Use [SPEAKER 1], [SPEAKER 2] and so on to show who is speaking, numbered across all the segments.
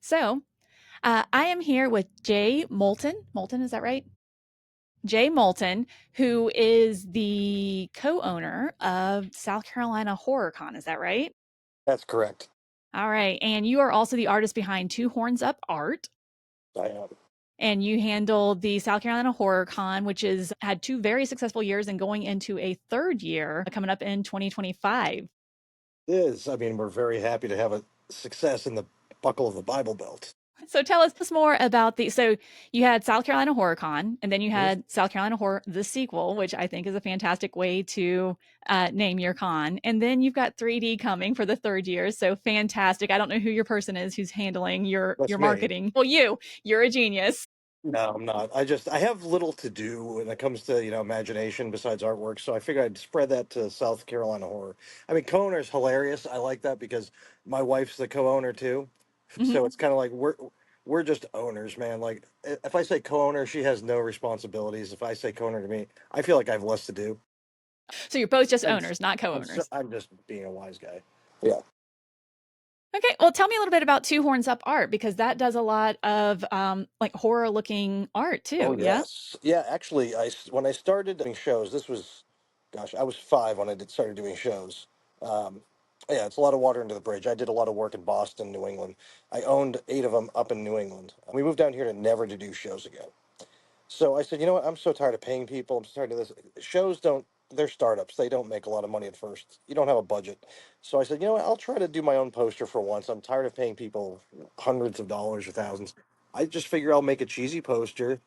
[SPEAKER 1] So, I am here with Jay Moulton. Moulton, is that right? Jay Moulton, who is the co-owner of South Carolina Horror Con. Is that right?
[SPEAKER 2] That's correct.
[SPEAKER 1] All right. And you are also the artist behind Two Horns Up Art.
[SPEAKER 2] I am.
[SPEAKER 1] And you handle the South Carolina Horror Con, which is had two very successful years and going into a third year coming up in 2025.
[SPEAKER 2] It is. I mean, we're very happy to have a success in the buckle of the Bible Belt.
[SPEAKER 1] So tell us more about so you had South Carolina Horror Con, and then you
[SPEAKER 2] Mhm.
[SPEAKER 1] had South Carolina Horror, the sequel, which I think is a fantastic way to name your con. And then you've got 3D coming for the third year. So fantastic. I don't know who your person is who's handling your
[SPEAKER 2] That's me.
[SPEAKER 1] marketing. Well, you're a genius.
[SPEAKER 2] No, I'm not. I have little to do when it comes to, imagination besides artwork. So I figured I'd spread that to South Carolina horror. I mean, co-owner is hilarious. I like that because my wife's the co-owner too.
[SPEAKER 1] Mhm.
[SPEAKER 2] So it's kind of like we're just owners, man. Like if I say co-owner, she has no responsibilities. If I say co-owner to me, I feel like I have less to do.
[SPEAKER 1] So you're both just
[SPEAKER 2] I'm
[SPEAKER 1] owners, not co-owners.
[SPEAKER 2] I'm just being a wise guy. Yeah.
[SPEAKER 1] Okay, well, tell me a little bit about Two Horns Up Art because that does a lot of like horror looking art
[SPEAKER 2] Oh
[SPEAKER 1] too. Yeah.
[SPEAKER 2] yes, yeah. Actually, when I started doing shows, this was, gosh, I was 5 when started doing shows. Um, yeah, it's a lot of water under the bridge. I did a lot of work in Boston, New England. I owned 8 of them up in New England. We moved down here to never to do shows again. So I said, you know what? I'm so tired of paying people. I'm so tired of this. Shows don't. They're startups. They don't make a lot of money at first. You don't have a budget. So I said, you know what? I'll try to do my own poster for once. I'm tired of paying people hundreds of dollars or thousands. I just figure I'll make a cheesy poster.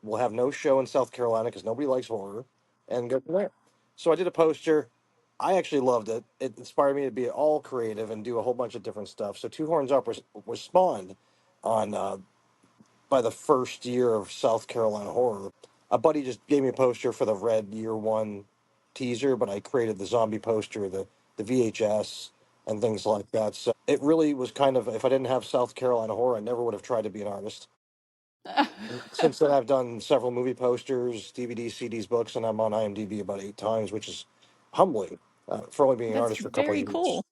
[SPEAKER 2] We'll have no show in South Carolina because nobody likes horror, and go from there. So I did a poster. I actually loved it. It inspired me to be all creative and do a whole bunch of different stuff. So Two Horns Up was spawned on by the first year of South Carolina horror. A buddy just gave me a poster for the Red Year One teaser, but I created the zombie poster, the VHS, and things like that. So it really was kind of, if I didn't have South Carolina horror, I never would have tried to be an artist. Since then, I've done several movie posters, DVDs, CDs, books, and I'm on IMDb about 8 times, which is humbling for only being an
[SPEAKER 1] That's
[SPEAKER 2] artist for a couple of
[SPEAKER 1] very
[SPEAKER 2] years.
[SPEAKER 1] cool.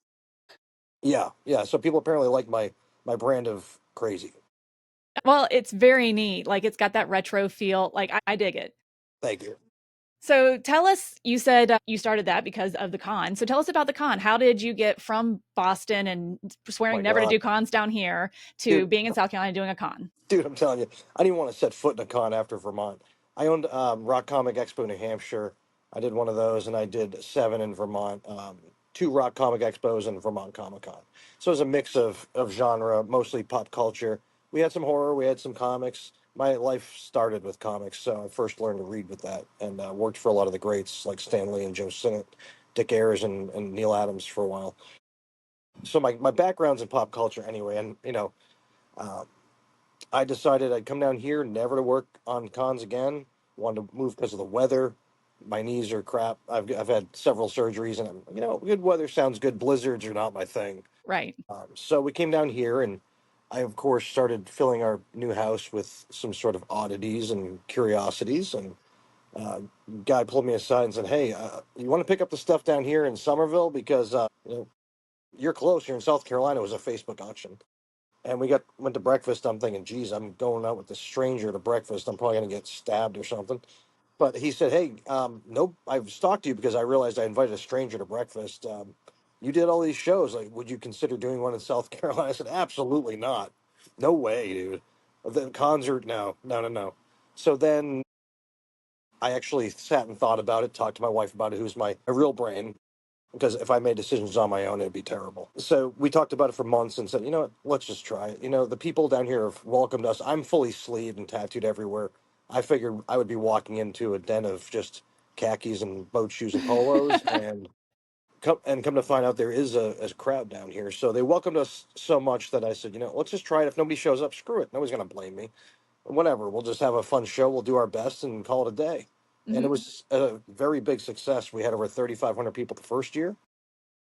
[SPEAKER 2] Yeah, yeah. So people apparently like my brand of crazy.
[SPEAKER 1] Well, it's very neat. Like it's got that retro feel. Like I dig it.
[SPEAKER 2] Thank you.
[SPEAKER 1] So tell us, you said you started that because of the con. So tell us about the con. How did you get from Boston and
[SPEAKER 2] Oh
[SPEAKER 1] swearing
[SPEAKER 2] my
[SPEAKER 1] never to
[SPEAKER 2] God,
[SPEAKER 1] do cons down here to
[SPEAKER 2] dude,
[SPEAKER 1] being in South Carolina doing a con?
[SPEAKER 2] dude, I'm telling you, I didn't want to set foot in a con after Vermont. I owned Rock Comic Expo, New Hampshire. I did one of those, and I did 7 in Vermont. 2 Rock Comic Expos and Vermont Comic Con. So it was a mix of genre, mostly pop culture. We had some horror, we had some comics. My life started with comics, so I first learned to read with that, and worked for a lot of the greats like Stan Lee and Joe Sinnott, Dick Ayers, and Neil Adams for a while. So my background's in pop culture anyway, and um, I decided I'd come down here, never to work on cons again. Wanted to move because of the weather. My knees are crap. I've had several surgeries, and good weather sounds good. Blizzards are not my thing.
[SPEAKER 1] Right.
[SPEAKER 2] So we came down here, and I of course started filling our new house with some sort of oddities and curiosities. And guy pulled me aside and said, "Hey, you want to pick up the stuff down here in Somerville because you're close. You're in South Carolina." It was a Facebook auction. And went to breakfast. I'm thinking, geez, I'm going out with a stranger to breakfast. I'm probably gonna get stabbed or something. But he said, hey, nope, I've stalked you because I realized I invited a stranger to breakfast. You did all these shows. Like, would you consider doing one in South Carolina? I said, absolutely not. No way, dude. The concert, no, no, no, no. So then I actually sat and thought about it, talked to my wife about it, who's my real brain, because if I made decisions on my own, it'd be terrible. So we talked about it for months and said, you know what, let's just try it. The people down here have welcomed us. I'm fully sleeved and tattooed everywhere. I figured I would be walking into a den of just khakis and boat shoes and polos, and come to find out there is a crowd down here. So they welcomed us so much that I said, let's just try it. If nobody shows up, screw it. Nobody's gonna blame me. Whatever. We'll just have a fun show. We'll do our best and call it a day. And it
[SPEAKER 1] Hmm.
[SPEAKER 2] was a very big success. We had over 3,500 people the first year.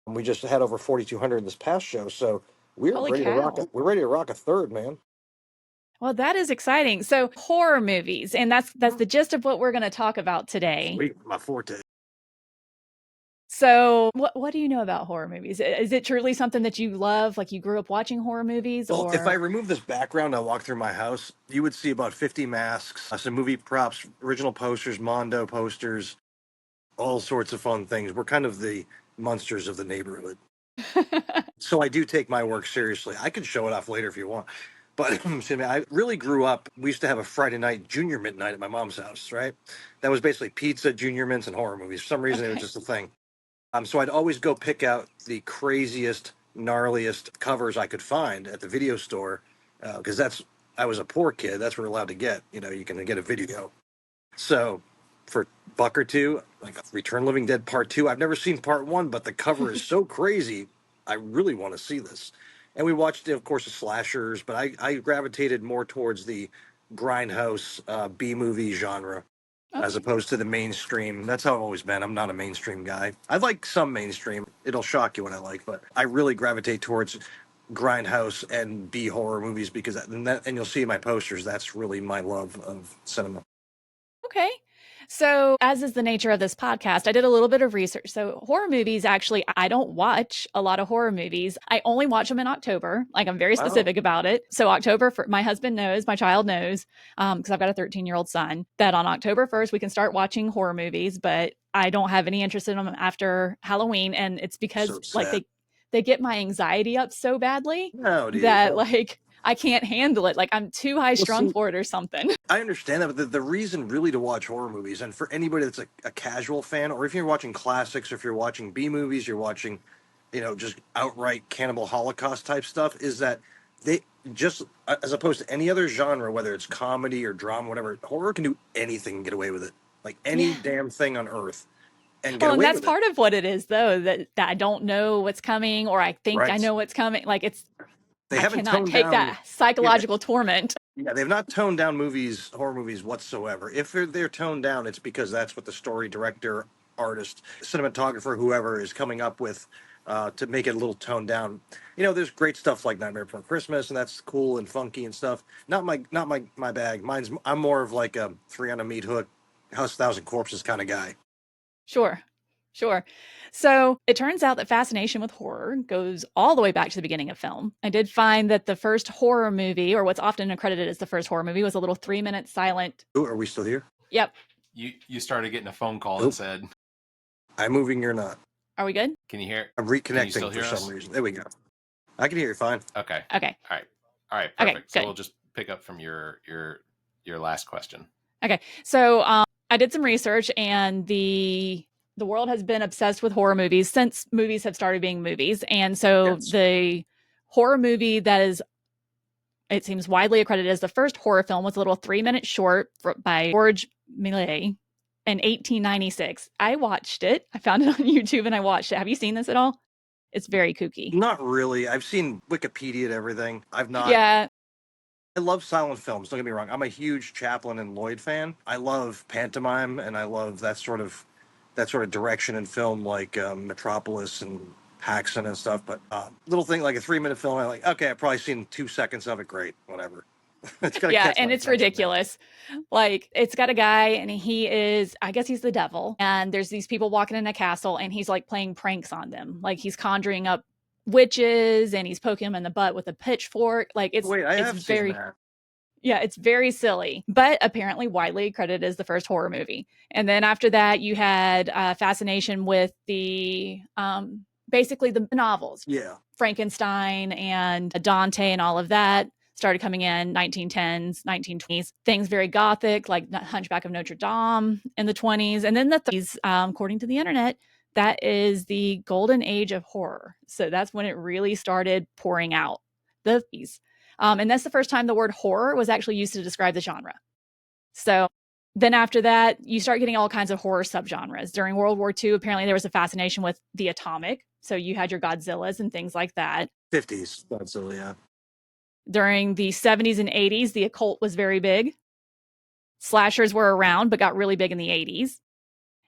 [SPEAKER 2] We just had over 4,200 this past show, so we're
[SPEAKER 1] Holy
[SPEAKER 2] ready to rock
[SPEAKER 1] cow.
[SPEAKER 2] it. We're ready to rock a third, man.
[SPEAKER 1] Well, that is exciting. So horror movies, and that's the gist of what we're going to talk about today.
[SPEAKER 2] Sweet, my forte.
[SPEAKER 1] So, what do you know about horror movies? Is it truly something that you love? Like you grew up watching horror movies,
[SPEAKER 2] Well, if I
[SPEAKER 1] or
[SPEAKER 2] remove this background, I walk through my house, you would see about 50 masks, some movie props, original posters, Mondo posters, all sorts of fun things. We're kind of the monsters of the neighborhood. So I do take my work seriously. I can show it off later if you want. But excuse me, I really grew up. We used to have a Friday night junior midnight at my mom's house, right? That was basically pizza, junior mints, and horror movies. For some reason, it was
[SPEAKER 1] okay,
[SPEAKER 2] just a thing. So I'd always go pick out the craziest, gnarliest covers I could find at the video store because I was a poor kid. That's what we're allowed to get. You know, you can get a video. So for buck or two, like Return Living Dead Part Two, I've never seen Part One, but the cover is so crazy. I really want to see this. And we watched, of course, the slashers, but I gravitated more towards the grindhouse B movie genre as
[SPEAKER 1] okay,
[SPEAKER 2] opposed to the mainstream. That's how I've always been. I'm not a mainstream guy. I like some mainstream. It'll shock you what I like, but I really gravitate towards grindhouse and B horror movies because and you'll see in my posters that's really my love of cinema.
[SPEAKER 1] okay. So, as is the nature of this podcast, I did a little bit of research. So, horror movies actually, I don't watch a lot of horror movies. I only watch them in October. Like, I'm very
[SPEAKER 2] Wow.
[SPEAKER 1] specific about it. So, October, for my husband knows, my child knows, because I've got a 13-year-old son, that on October 1st, we can start watching horror movies, but I don't have any interest in them after Halloween. And it's because,
[SPEAKER 2] So
[SPEAKER 1] like,
[SPEAKER 2] sad.
[SPEAKER 1] they get my anxiety up so badly
[SPEAKER 2] No, dude.
[SPEAKER 1] that, like, I can't handle it. Like, I'm too high
[SPEAKER 2] Well,
[SPEAKER 1] strung
[SPEAKER 2] see,
[SPEAKER 1] for it or something.
[SPEAKER 2] I understand that, but the reason really to watch horror movies, and for anybody that's a casual fan, or if you're watching classics, or if you're watching B movies, you're watching, just outright cannibal Holocaust type stuff, is that they just, as opposed to any other genre, whether it's comedy or drama, whatever, horror can do anything and get away with it. Like any
[SPEAKER 1] Yeah.
[SPEAKER 2] damn thing on earth and get
[SPEAKER 1] Well, and
[SPEAKER 2] away
[SPEAKER 1] that's
[SPEAKER 2] with it.
[SPEAKER 1] part of what it is, though, that I don't know what's coming, or I think I
[SPEAKER 2] Right.
[SPEAKER 1] know what's coming. Like
[SPEAKER 2] They
[SPEAKER 1] I
[SPEAKER 2] haven't
[SPEAKER 1] cannot
[SPEAKER 2] toned
[SPEAKER 1] take
[SPEAKER 2] down.
[SPEAKER 1] that
[SPEAKER 2] Yeah,
[SPEAKER 1] psychological torment.
[SPEAKER 2] Yeah, they've not toned down horror movies whatsoever. If they're toned down, it's because that's what the story director, artist, cinematographer, whoever is coming up with to make it a little toned down. There's great stuff like Nightmare Before Christmas, and that's cool and funky and stuff. Not my bag. I'm more of like a Three on a Meat Hook, House of Thousand Corpses kind of guy.
[SPEAKER 1] Sure, sure. So it turns out that fascination with horror goes all the way back to the beginning of film. I did find that the first horror movie, or what's often accredited as the first horror movie, was a little 3 minute silent.
[SPEAKER 2] Ooh, are we still here?
[SPEAKER 1] Yep.
[SPEAKER 3] You started getting a phone call that
[SPEAKER 2] Oop,
[SPEAKER 3] said,
[SPEAKER 2] I'm moving. You're not.
[SPEAKER 1] Are we good?
[SPEAKER 3] "Can you hear?
[SPEAKER 2] I'm
[SPEAKER 3] Can you still
[SPEAKER 2] reconnecting for
[SPEAKER 3] hear
[SPEAKER 2] some
[SPEAKER 3] us?"
[SPEAKER 2] reason. There we go. I can hear you fine.
[SPEAKER 3] Okay.
[SPEAKER 1] Okay.
[SPEAKER 3] All right.
[SPEAKER 1] Okay.
[SPEAKER 3] Perfect. So
[SPEAKER 1] Good.
[SPEAKER 3] we'll just pick up from your last question.
[SPEAKER 1] Okay. So I did some research, and the world has been obsessed with horror movies since movies have started being movies. And so
[SPEAKER 2] Yes.
[SPEAKER 1] the horror movie that is, it seems, widely accredited as the first horror film was a little 3 minute short by George Millet in 1896. I watched it. I found it on YouTube and I watched it. Have you seen this at all? It's very kooky.
[SPEAKER 2] Not really. I've seen Wikipedia and everything. I've not.
[SPEAKER 1] Yeah,
[SPEAKER 2] I love silent films. Don't get me wrong. I'm a huge Chaplin and Lloyd fan. I love pantomime, and I love that sort of direction in film, like Metropolis and Paxson and stuff. But little thing like a 3 minute film, I'm like, okay, I've probably seen 2 seconds of it. Great, whatever. It's gonna
[SPEAKER 1] yeah,
[SPEAKER 2] catch my
[SPEAKER 1] and it's
[SPEAKER 2] attention now.
[SPEAKER 1] ridiculous. Like, it's got a guy, and he is, I guess he's the devil. And there's these people walking in a castle, and he's like playing pranks on them. Like, he's conjuring up witches, and he's poking them in the butt with a pitchfork. Like,
[SPEAKER 2] Wait, I
[SPEAKER 1] it's
[SPEAKER 2] have seen
[SPEAKER 1] very,
[SPEAKER 2] that.
[SPEAKER 1] yeah, it's very silly, but apparently widely credited as the first horror movie. And then after that, you had fascination with basically the novels,
[SPEAKER 2] Yeah.
[SPEAKER 1] Frankenstein and Dante and all of that started coming in 1910s, 1920s. Things very gothic, like Hunchback of Notre Dame in the 20s. And then the 30s, according to the internet, that is the golden age of horror. So that's when it really started pouring out. The 30s. And that's the first time the word horror was actually used to describe the genre. So then after that, you start getting all kinds of horror subgenres. During World War II, apparently there was a fascination with the atomic. So you had your Godzillas and things like that.
[SPEAKER 2] 50s. That's silly, yeah.
[SPEAKER 1] During the 70s and 80s, the occult was very big. Slashers were around, but got really big in the 80s.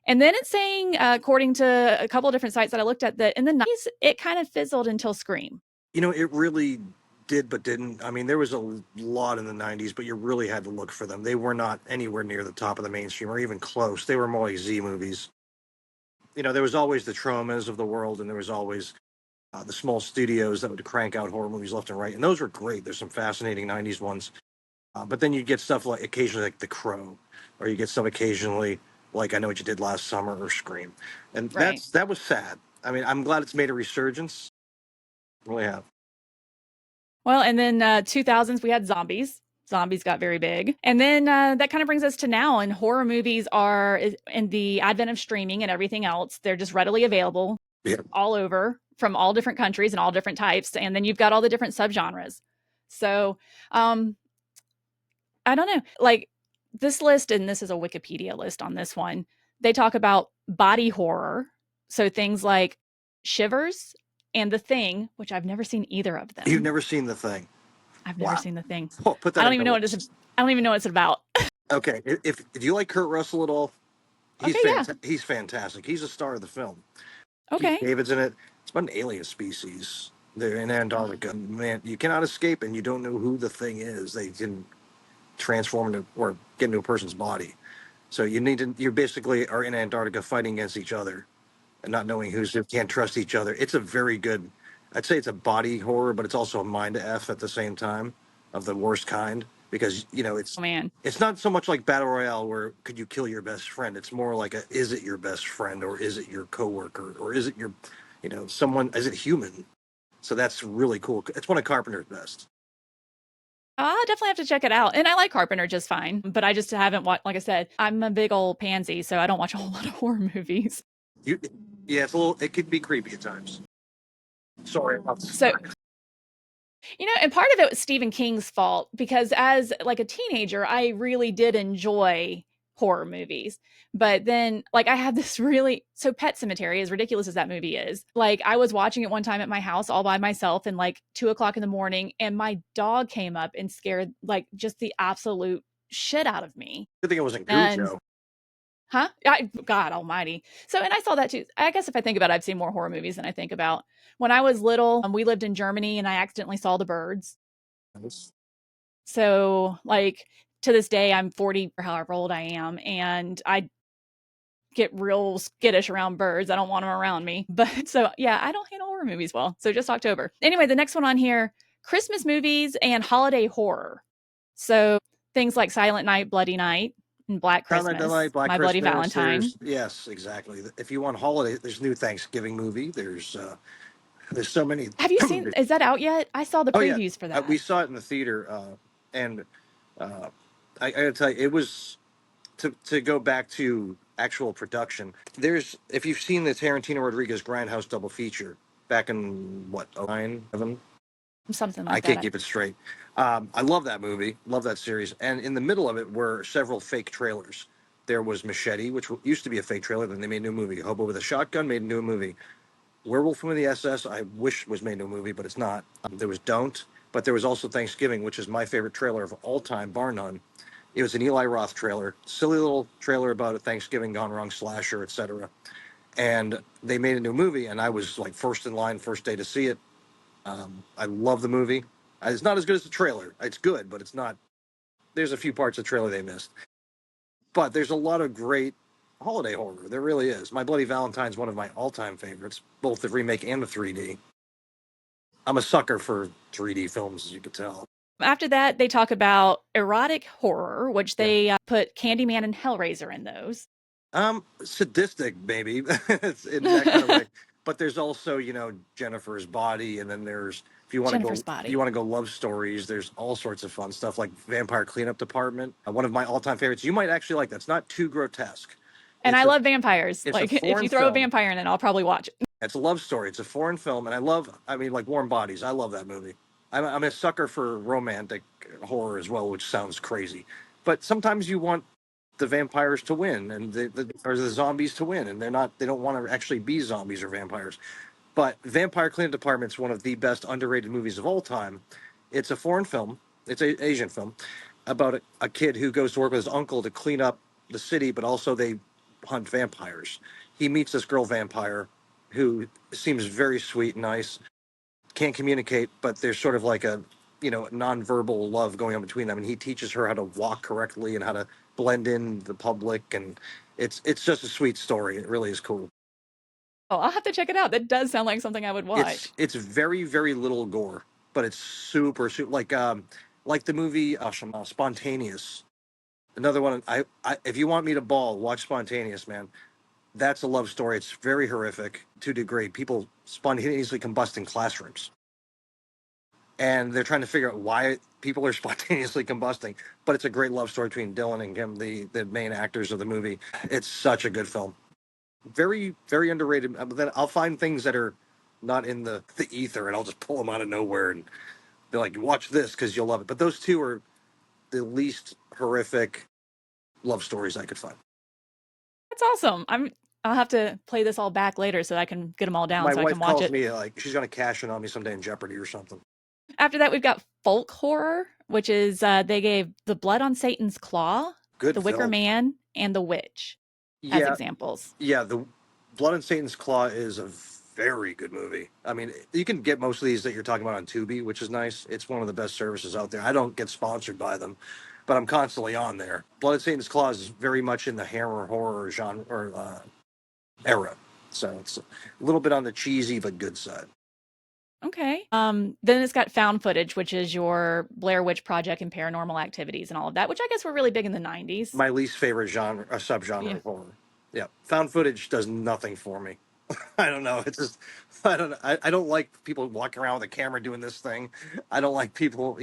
[SPEAKER 1] And then it's saying, according to a couple of different sites that I looked at, that in the 90s, it kind of fizzled until Scream.
[SPEAKER 2] It really did, but didn't. I mean, there was a lot in the 90s, but you really had to look for them. They were not anywhere near the top of the mainstream or even close. They were more like Z movies. there was always the traumas of the world, and there was always the small studios that would crank out horror movies left and right, and those were great. There's some fascinating '90s ones, but then you get stuff like occasionally like The Crow, or you get stuff occasionally like I Know What You Did Last Summer or Scream, and
[SPEAKER 1] Right.
[SPEAKER 2] that was sad. I mean, I'm glad it's made a resurgence. Really have.
[SPEAKER 1] Well, and then 2000s we had zombies. Zombies got very big. And then that kind of brings us to now, and horror movies are in the advent of streaming and everything else. They're just readily available
[SPEAKER 2] Yeah.
[SPEAKER 1] all over from all different countries and all different types. And then you've got all the different subgenres. So um, I don't know. Like this list, and this is a Wikipedia list on this one, they talk about body horror. So things like Shivers and The Thing, which I've never seen either of
[SPEAKER 2] You've
[SPEAKER 1] them.
[SPEAKER 2] never seen The Thing?
[SPEAKER 1] I've never
[SPEAKER 2] Wow.
[SPEAKER 1] seen The Thing.
[SPEAKER 2] Oh, put
[SPEAKER 1] I
[SPEAKER 2] that
[SPEAKER 1] don't
[SPEAKER 2] in
[SPEAKER 1] even
[SPEAKER 2] your
[SPEAKER 1] know what it's.
[SPEAKER 2] list.
[SPEAKER 1] I don't even know what it's about.
[SPEAKER 2] Okay, if do you like Kurt Russell at all?
[SPEAKER 1] Okay, yeah.
[SPEAKER 2] He's fantastic. He's a star of the film. Keith
[SPEAKER 1] Okay.
[SPEAKER 2] David's in it. It's about an alien species. They're in Antarctica. Man, you cannot escape, and you don't know who the thing is. They can transform into or get into a person's body. So you basically are in Antarctica fighting against each other and not knowing who's who, can't trust each other. It's a very good, I'd say it's a body horror, but it's also a mind F at the same time of the worst kind because,
[SPEAKER 1] Oh man.
[SPEAKER 2] it's not so much like Battle Royale where could you kill your best friend? It's more like is it your best friend or is it your coworker or is it your, someone, is it human? So that's really cool. It's one of Carpenter's best.
[SPEAKER 1] I definitely have to check it out. And I like Carpenter just fine, but I just haven't watched. Like I said, I'm a big old pansy, so I don't watch a whole lot of horror movies.
[SPEAKER 2] You, yeah, it could be creepy at times. Sorry about
[SPEAKER 1] So
[SPEAKER 2] the
[SPEAKER 1] and part of it was Stephen King's fault because as like a teenager, I really did enjoy horror movies. But then like I had this really Pet Cemetery, as ridiculous as that movie is, like I was watching it one time at my house all by myself and like 2 o'clock in the morning, and my dog came up and scared like just the absolute shit out of me.
[SPEAKER 2] good thing it wasn't
[SPEAKER 1] And
[SPEAKER 2] Cujo.
[SPEAKER 1] huh? God almighty. So, and I saw that too. I guess if I think about it, I've seen more horror movies than I think about. When I was little, we lived in Germany and I accidentally saw the birds. So, like, to this day, I'm 40 or however old I am, and I get real skittish around birds. I don't want them around me. But so, yeah, I don't handle horror movies well. So, just October. Anyway, the next one on here, Christmas movies and holiday horror. So, things like Silent Night, Bloody Night, and Black
[SPEAKER 2] Silent
[SPEAKER 1] Christmas,
[SPEAKER 2] Night, Black
[SPEAKER 1] My Bloody
[SPEAKER 2] Christmas.
[SPEAKER 1] Valentine.
[SPEAKER 2] Yes, exactly. If you want holiday, there's new Thanksgiving movie. There's so many.
[SPEAKER 1] Have you seen is that out yet? I saw the
[SPEAKER 2] Oh yeah,
[SPEAKER 1] previews for
[SPEAKER 2] we
[SPEAKER 1] that.
[SPEAKER 2] saw it in the theater, and uh, I gotta tell you, it was to go back to actual production. There's if you've seen the Tarantino Rodriguez Grindhouse double feature back in what '09,
[SPEAKER 1] Something
[SPEAKER 2] I
[SPEAKER 1] like
[SPEAKER 2] can't
[SPEAKER 1] that.
[SPEAKER 2] keep it straight. I love that movie, love that series, and in the middle of it were several fake trailers. There was Machete, which used to be a fake trailer, then they made a new movie. Hobo with a Shotgun made a new movie. Werewolf from the SS, I wish was made into a movie, but it's not. There was Don't, but there was also Thanksgiving, which is my favorite trailer of all time, bar none. It was an Eli Roth trailer, silly little trailer about a Thanksgiving gone wrong slasher, etc. And they made a new movie, and I was like first in line, first day to see it. I love the movie. It's not as good as the trailer. It's good, but it's not. There's a few parts of the trailer they missed, but there's a lot of great holiday horror. There really is. My Bloody Valentine's one of my all-time favorites, both the remake and the 3D. I'm a sucker for 3D films, as you could tell.
[SPEAKER 1] After that, they talk about erotic horror, which
[SPEAKER 2] Yeah.
[SPEAKER 1] they put Candyman and Hellraiser in those.
[SPEAKER 2] Sadistic, maybe, it's in that kind of way. But there's also, Jennifer's Body, and then there's
[SPEAKER 1] Jennifer's
[SPEAKER 2] if you
[SPEAKER 1] Body.
[SPEAKER 2] want to go love stories, there's all sorts of fun stuff like Vampire Cleanup Department, one of my all-time favorites. You might actually like that's not too grotesque.
[SPEAKER 1] And I
[SPEAKER 2] It's a
[SPEAKER 1] love vampires.
[SPEAKER 2] it's a
[SPEAKER 1] Like if
[SPEAKER 2] foreign
[SPEAKER 1] you throw a
[SPEAKER 2] film.
[SPEAKER 1] vampire in it, I'll probably watch it.
[SPEAKER 2] It's a love story. It's a foreign film, and I mean, like Warm Bodies. I love that movie. I'm a sucker for romantic horror as well, which sounds crazy. But sometimes you want the vampires to win and or the zombies to win, and they don't want to actually be zombies or vampires. But Vampire Cleanup Department is one of the best underrated movies of all time. It's a foreign film. It's an Asian film about a kid who goes to work with his uncle to clean up the city, but also they hunt vampires. He meets this girl vampire who seems very sweet and nice. Can't communicate, but there's sort of like a nonverbal love going on between them, and he teaches her how to walk correctly and how to blend in the public, and it's just a sweet story. It really is cool.
[SPEAKER 1] Oh, I'll have to check it out. That does sound like something I would watch.
[SPEAKER 2] It's very very little gore, but it's super super like the movie Spontaneous. Another one. I if you want me to bawl, watch Spontaneous, man. That's a love story. It's very horrific to a degree. People spontaneously combust in classrooms, and they're trying to figure out why people are spontaneously combusting. But it's a great love story between Dylan and Kim, the main actors of the movie. It's such a good film. Very very underrated. But then I'll find things that are not in the ether, and I'll just pull them out of nowhere and be like, "Watch this because you'll love it." But those two are the least horrific love stories I could find.
[SPEAKER 1] That's awesome. I'll have to play this all back later so I can get them all down
[SPEAKER 2] My
[SPEAKER 1] so I can
[SPEAKER 2] wife
[SPEAKER 1] watch
[SPEAKER 2] calls
[SPEAKER 1] it.
[SPEAKER 2] me like she's gonna cash in on me someday in Jeopardy or something.
[SPEAKER 1] After that, we've got folk horror, which is they gave The Blood on Satan's Claw,
[SPEAKER 2] Good
[SPEAKER 1] The Wicker
[SPEAKER 2] film.
[SPEAKER 1] Man, and The Witch as
[SPEAKER 2] Yeah,
[SPEAKER 1] examples.
[SPEAKER 2] yeah. The Blood and Satan's Claw is a very good movie. I mean, you can get most of these that you're talking about on Tubi, which is nice. It's one of the best services out there. I don't get sponsored by them, but I'm constantly on there. Blood and Satan's Claw is very much in the horror genre or era, so it's a little bit on the cheesy but good side.
[SPEAKER 1] Okay. Then it's got found footage, which is your Blair Witch Project and paranormal activities and all of that, which I guess were really big in the 90s.
[SPEAKER 2] My least favorite genre, subgenre
[SPEAKER 1] Yeah.
[SPEAKER 2] of horror. Yeah, found footage does nothing for me. I don't know. It's just I don't know. I don't like people walking around with a camera doing this thing. I don't like people,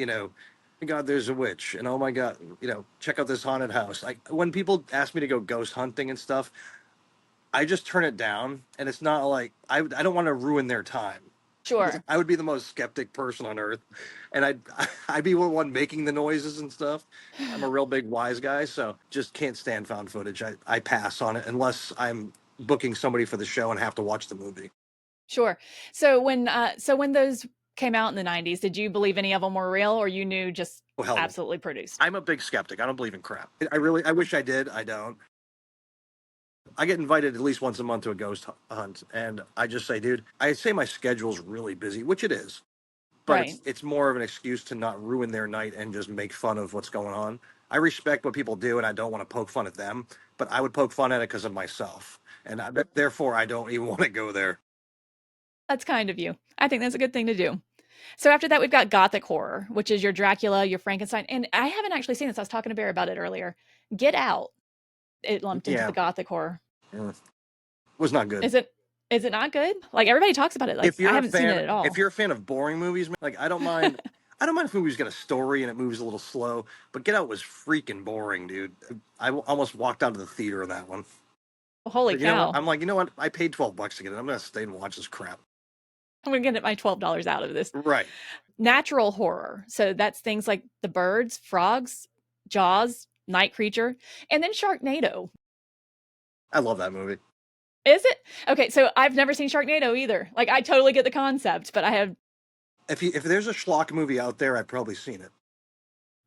[SPEAKER 2] God, there's a witch, and oh my God, check out this haunted house. Like when people ask me to go ghost hunting and stuff, I just turn it down, and it's not like I don't want to ruin their time.
[SPEAKER 1] Sure.
[SPEAKER 2] I would be the most skeptic person on earth, and I'd be the one making the noises and stuff. I'm a real big wise guy, so just can't stand found footage. I pass on it unless I'm booking somebody for the show and have to watch the movie.
[SPEAKER 1] Sure. So when those came out in the 90s, did you believe any of them were real or you knew just
[SPEAKER 2] Well, hell no.
[SPEAKER 1] absolutely produced?
[SPEAKER 2] I'm a big skeptic. I don't believe in crap. I wish I did. I don't. I get invited at least once a month to a ghost hunt, and I just say, dude, I say my schedule's really busy, which it is, but
[SPEAKER 1] Right.
[SPEAKER 2] it's more of an excuse to not ruin their night and just make fun of what's going on. I respect what people do, and I don't want to poke fun at them, but I would poke fun at it because of myself, and therefore I don't even want to go there.
[SPEAKER 1] That's kind of you. I think that's a good thing to do. So after that, we've got gothic horror, which is your Dracula, your Frankenstein. And I haven't actually seen this. I was talking to Bear about it earlier. Get Out. It lumped into
[SPEAKER 2] Yeah,
[SPEAKER 1] the gothic horror.
[SPEAKER 2] mm, was not good.
[SPEAKER 1] Is it is it not good? Like everybody talks about it. Like I haven't seen it at
[SPEAKER 2] If
[SPEAKER 1] all.
[SPEAKER 2] you're a fan of boring movies, man, like I don't mind. I don't mind if a movie's got a story and it moves a little slow, but Get Out was freaking boring, dude. Almost walked out of the theater on that one.
[SPEAKER 1] Holy
[SPEAKER 2] But you know what?
[SPEAKER 1] cow.
[SPEAKER 2] I'm like, you know what? I paid $12 to get it. I'm gonna stay and watch this crap.
[SPEAKER 1] I'm gonna get my $12 out of this.
[SPEAKER 2] Right.
[SPEAKER 1] Natural horror. So that's things like the birds, frogs, Jaws, Night Creature, and then Sharknado.
[SPEAKER 2] I love that movie.
[SPEAKER 1] Is it? Okay, so I've never seen Sharknado either. Like I totally get the concept, but I have
[SPEAKER 2] If there's a schlock movie out there, I've probably seen it.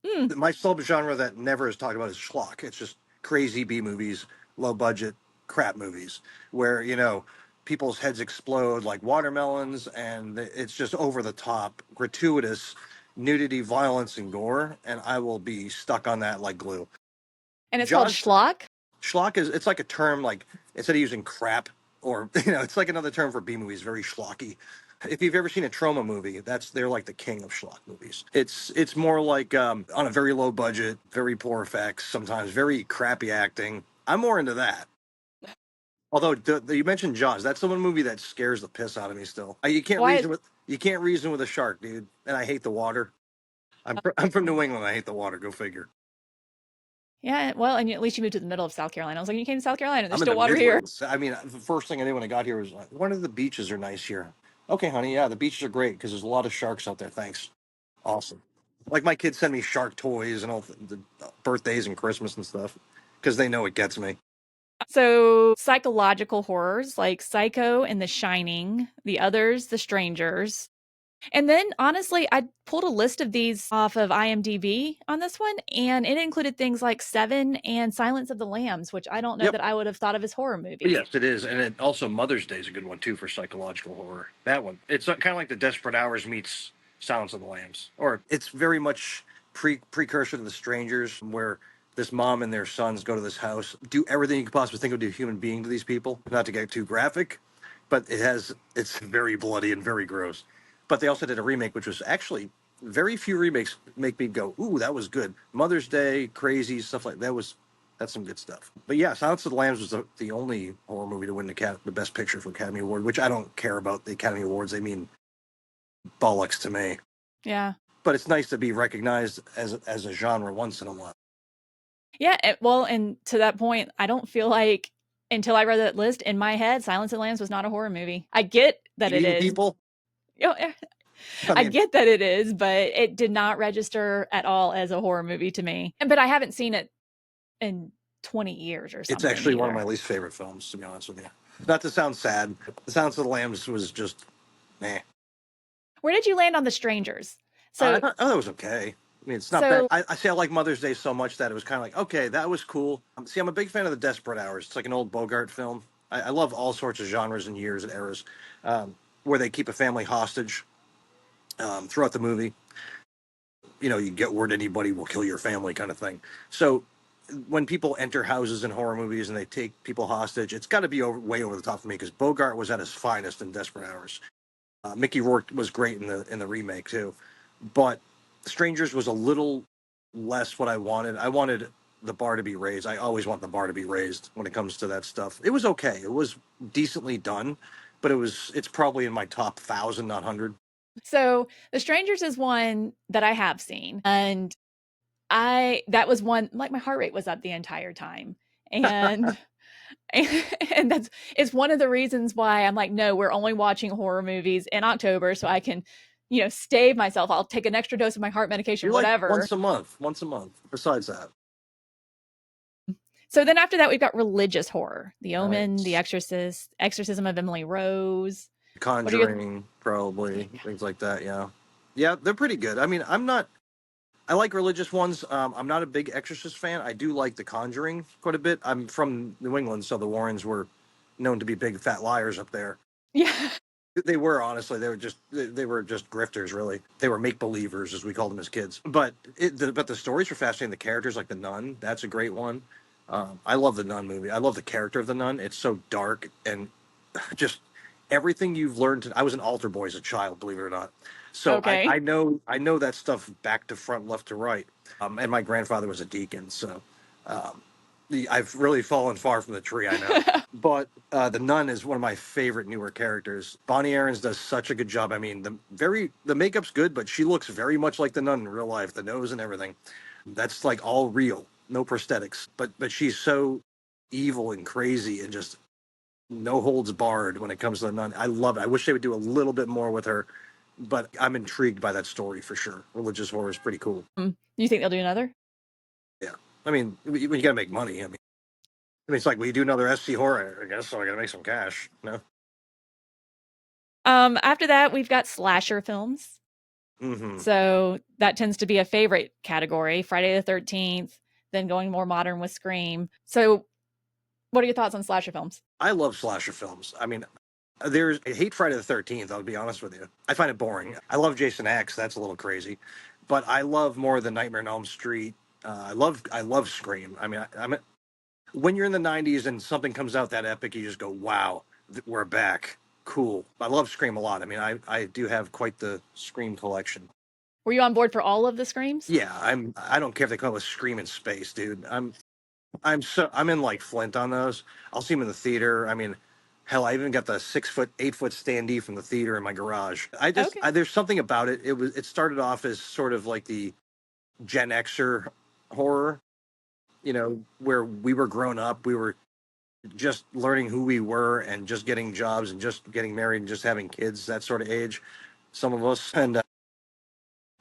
[SPEAKER 1] hmm,
[SPEAKER 2] My subgenre that never is talked about is schlock. It's just crazy B movies, low budget crap movies where people's heads explode like watermelons, and it's just over the top, gratuitous nudity, violence, and gore, and I will be stuck on that like glue.
[SPEAKER 1] and it's called
[SPEAKER 2] Jaws
[SPEAKER 1] schlock.
[SPEAKER 2] schlock is it's like a term like instead of using crap or it's like another term for B movies, very schlocky. If you've ever seen a trauma movie, they're like the king of schlock movies. It's more like on a very low budget, very poor effects, sometimes very crappy acting. I'm more into that. Although you mentioned Jaws, that's the one movie that scares the piss out of me still.
[SPEAKER 1] Why is
[SPEAKER 2] You can't reason with a shark, dude. And I hate the water. I'm from New England. I hate the water. Go figure.
[SPEAKER 1] yeah, well, and at least you moved to the middle of South Carolina. I was like, you came to South Carolina. There's
[SPEAKER 2] I'm in the
[SPEAKER 1] still water here.
[SPEAKER 2] Midlands. I mean, the first thing I did when I got here was like, one of the beaches are nice here. Okay, honey, yeah, the beaches are great because there's a lot of sharks out there. Thanks. Awesome. Like my kids send me shark toys and all the birthdays and Christmas and stuff because they know it gets me.
[SPEAKER 1] So psychological horrors like Psycho and The Shining, The Others, The Strangers. And then honestly, I pulled a list of these off of IMDb on this one, and it included things like Seven and Silence of the Lambs, which I don't know
[SPEAKER 2] Yep.
[SPEAKER 1] that I would have thought of as horror movies.
[SPEAKER 2] Yes, it is, and also Mother's Day is a good one too for psychological horror. That one, it's kind of like the Desperate Hours meets Silence of the Lambs, or it's very much precursor to The Strangers, where this mom and their sons go to this house, do everything you could possibly think of to a human being to these people. Not to get too graphic, but it's very bloody and very gross. But they also did a remake, which was actually very few remakes make me go, "Ooh, that was good." Mother's Day, Crazy stuff like that was that's some good stuff. But yeah, Silence of the Lambs was the only horror movie to win the Best Picture for Academy Award, which I don't care about the Academy Awards. They mean bollocks to me.
[SPEAKER 1] Yeah.
[SPEAKER 2] But it's nice to be recognized as a genre once in a while.
[SPEAKER 1] Yeah, well, and to that point, I don't feel like until I read that list in my head, Silence of the Lambs was not a horror movie. I get that it
[SPEAKER 2] Eating
[SPEAKER 1] is.
[SPEAKER 2] people.
[SPEAKER 1] You know,
[SPEAKER 2] I
[SPEAKER 1] I
[SPEAKER 2] mean,
[SPEAKER 1] get that it is, but it did not register at all as a horror movie to me. But I haven't seen it in 20 years or
[SPEAKER 2] it's
[SPEAKER 1] something
[SPEAKER 2] actually one of
[SPEAKER 1] either.
[SPEAKER 2] my least favorite films, to be honest with you. Not to sound sad, The Silence of the Lambs was just, meh.
[SPEAKER 1] Where did you land on The Strangers? So
[SPEAKER 2] I thought it was okay. I mean, it's not bad.
[SPEAKER 1] so
[SPEAKER 2] I say I like Mother's Day so much that it was kind of like, okay, that was cool. See, I'm a big fan of the Desperate Hours. It's like an old Bogart film. I love all sorts of genres and years and eras, where they keep a family hostage throughout the movie. You know, you get word anybody will kill your family kind of thing. So when people enter houses in horror movies and they take people hostage, it's got to be way over the top for me because Bogart was at his finest in Desperate Hours. Mickey Rourke was great in the remake too, but Strangers was a little less what I wanted. I wanted the bar to be raised. I always want the bar to be raised when it comes to that stuff. It was okay. It was decently done, but it's probably in my top 1,000, not 100.
[SPEAKER 1] so The Strangers is one that I have seen. And I that was one like my heart rate was up the entire time. And and that's it's one of the reasons why I'm like, no, we're only watching horror movies in October so I can, stave myself. I'll take an extra dose of my heart medication,
[SPEAKER 2] You're like
[SPEAKER 1] whatever.
[SPEAKER 2] once a month. Besides that,
[SPEAKER 1] So then after that, we've got religious horror, The Omen, The
[SPEAKER 2] nice.
[SPEAKER 1] Exorcist, Exorcism of Emily Rose. What are your
[SPEAKER 2] Conjuring, probably things like that. Yeah, yeah, they're pretty good. I mean, I'm not. I like religious ones. I'm not a big Exorcist fan. I do like The Conjuring quite a bit. I'm from New England, so the Warrens were known to be big fat liars up there.
[SPEAKER 1] yeah.
[SPEAKER 2] They were honestly. They were just grifters. Really, they were make believers, as we called them as kids. But the stories were fascinating. The characters, like the Nun, that's a great one. I love the Nun movie. I love the character of the Nun. It's so dark and just everything you've learned. I was an altar boy as a child, believe it or not. So
[SPEAKER 1] Okay.
[SPEAKER 2] I know that stuff back to front, left to right. And my grandfather was a deacon, so um, I've really fallen far from the tree. I know, but the nun is one of my favorite newer characters. Bonnie Aarons does such a good job. I mean, the makeup's good, but she looks very much like the nun in real life. The nose and everything, that's like all real, no prosthetics. But she's so evil and crazy and just no holds barred when it comes to the nun. I love it. I wish they would do a little bit more with her, but I'm intrigued by that story for sure. Religious horror is pretty cool.
[SPEAKER 1] You think they'll do another?
[SPEAKER 2] Yeah, I mean, you got to make money. It's like we do another SC horror, I guess. So I got to make some cash. No.
[SPEAKER 1] After that, we've got slasher films.
[SPEAKER 2] Mm-hmm.
[SPEAKER 1] So that tends to be a favorite category. Friday the 13th, then going more modern with Scream. So what are your thoughts on slasher films?
[SPEAKER 2] I love slasher films. I mean, I hate Friday the 13th. I'll be honest with you. I find it boring. I love Jason X. That's a little crazy, but I love more the Nightmare on Elm Street. I love Scream. I mean, when you're in the 90s and something comes out that epic, you just go, wow, we're back. Cool. I love Scream a lot. I mean, I do have quite the Scream collection.
[SPEAKER 1] Were you on board for all of the Screams?
[SPEAKER 2] Yeah, I don't care if they call it Scream in space, dude. I'm in like Flint on those. I'll see them in the theater. I mean, hell, I even got the 6 foot, 8 foot standee from the theater in my garage.
[SPEAKER 1] Okay.
[SPEAKER 2] There's something about it. It started off as sort of like the Gen Xer horror, where we were grown up. We were just learning who we were and just getting jobs and just getting married and just having kids, that sort of age, some of us. And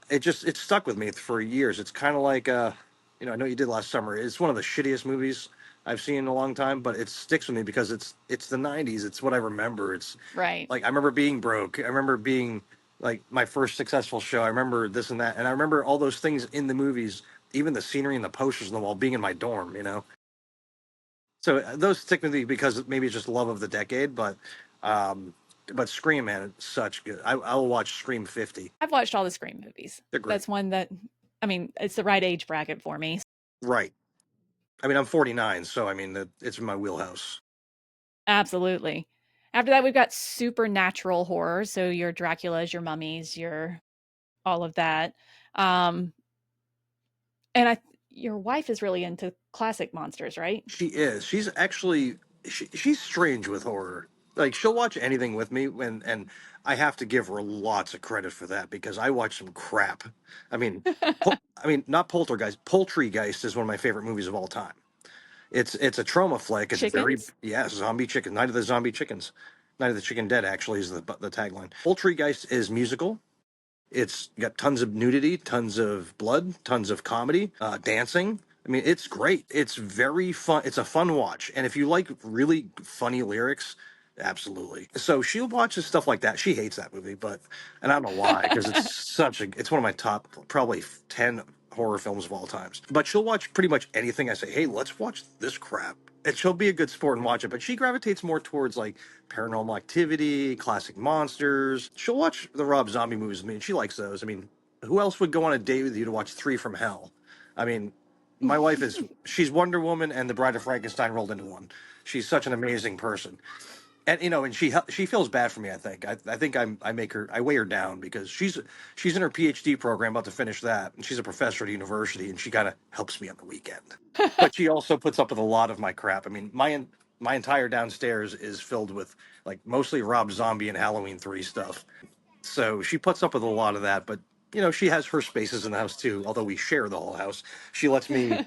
[SPEAKER 2] it stuck with me for years. It's kind of like I know you did last summer. It's one of the shittiest movies I've seen in a long time, but it sticks with me because it's the 90s. It's what I remember. It's
[SPEAKER 1] Right.
[SPEAKER 2] like I remember being broke. I remember being like my first successful show. I remember this and that, and I remember all those things in the movies, even the scenery and the posters on the wall, being in my dorm. So those stick with me because maybe it's just love of the decade, um, but Scream, man, it's such good. I will watch Scream 50.
[SPEAKER 1] I've watched all the Scream movies.
[SPEAKER 2] They're great.
[SPEAKER 1] That's one that, I mean, it's the right age bracket for me.
[SPEAKER 2] Right. I mean, I'm 49, so I mean, it's in my wheelhouse.
[SPEAKER 1] Absolutely. After that, we've got supernatural horror. So your Draculas, your mummies, your all of that. Um, and your wife is really into classic monsters, right?
[SPEAKER 2] She is. She's actually she's strange with horror. Like she'll watch anything with me and I have to give her lots of credit for that because I watch some crap. I mean, I mean not Poltergeist. Poultrygeist is one of my favorite movies of all time. It's a trauma flick. It's very
[SPEAKER 1] Chickens?
[SPEAKER 2] yes, zombie chicken. Night of the Zombie Chickens. Night of the Chicken Dead actually is the tagline. Poultrygeist is musical. It's got tons of nudity, tons of blood, tons of comedy, dancing. I mean, it's great. It's very fun. It's a fun watch. And if you like really funny lyrics, absolutely. So she'll watch stuff like that. She hates that movie, but, and I don't know why, because it's one of my top probably 10 horror films of all times. But she'll watch pretty much anything I say, hey, let's watch this crap. And she'll be a good sport and watch it. But she gravitates more towards like Paranormal Activity, classic monsters. She'll watch the Rob Zombie movies with me, and she likes those. I mean, who else would go on a date with you to watch Three from Hell? I mean, my wife is she's Wonder Woman and the Bride of Frankenstein rolled into one. She's such an amazing person, and and she feels bad for me. I think I weigh her down because she's in her PhD program about to finish that, and she's a professor at a university, and she kind of helps me on the weekend. But she also puts up with a lot of my crap. I mean, my entire downstairs is filled with like mostly Rob Zombie and Halloween 3 stuff. So she puts up with a lot of that, but she has her spaces in the house too. Although we share the whole house, she lets me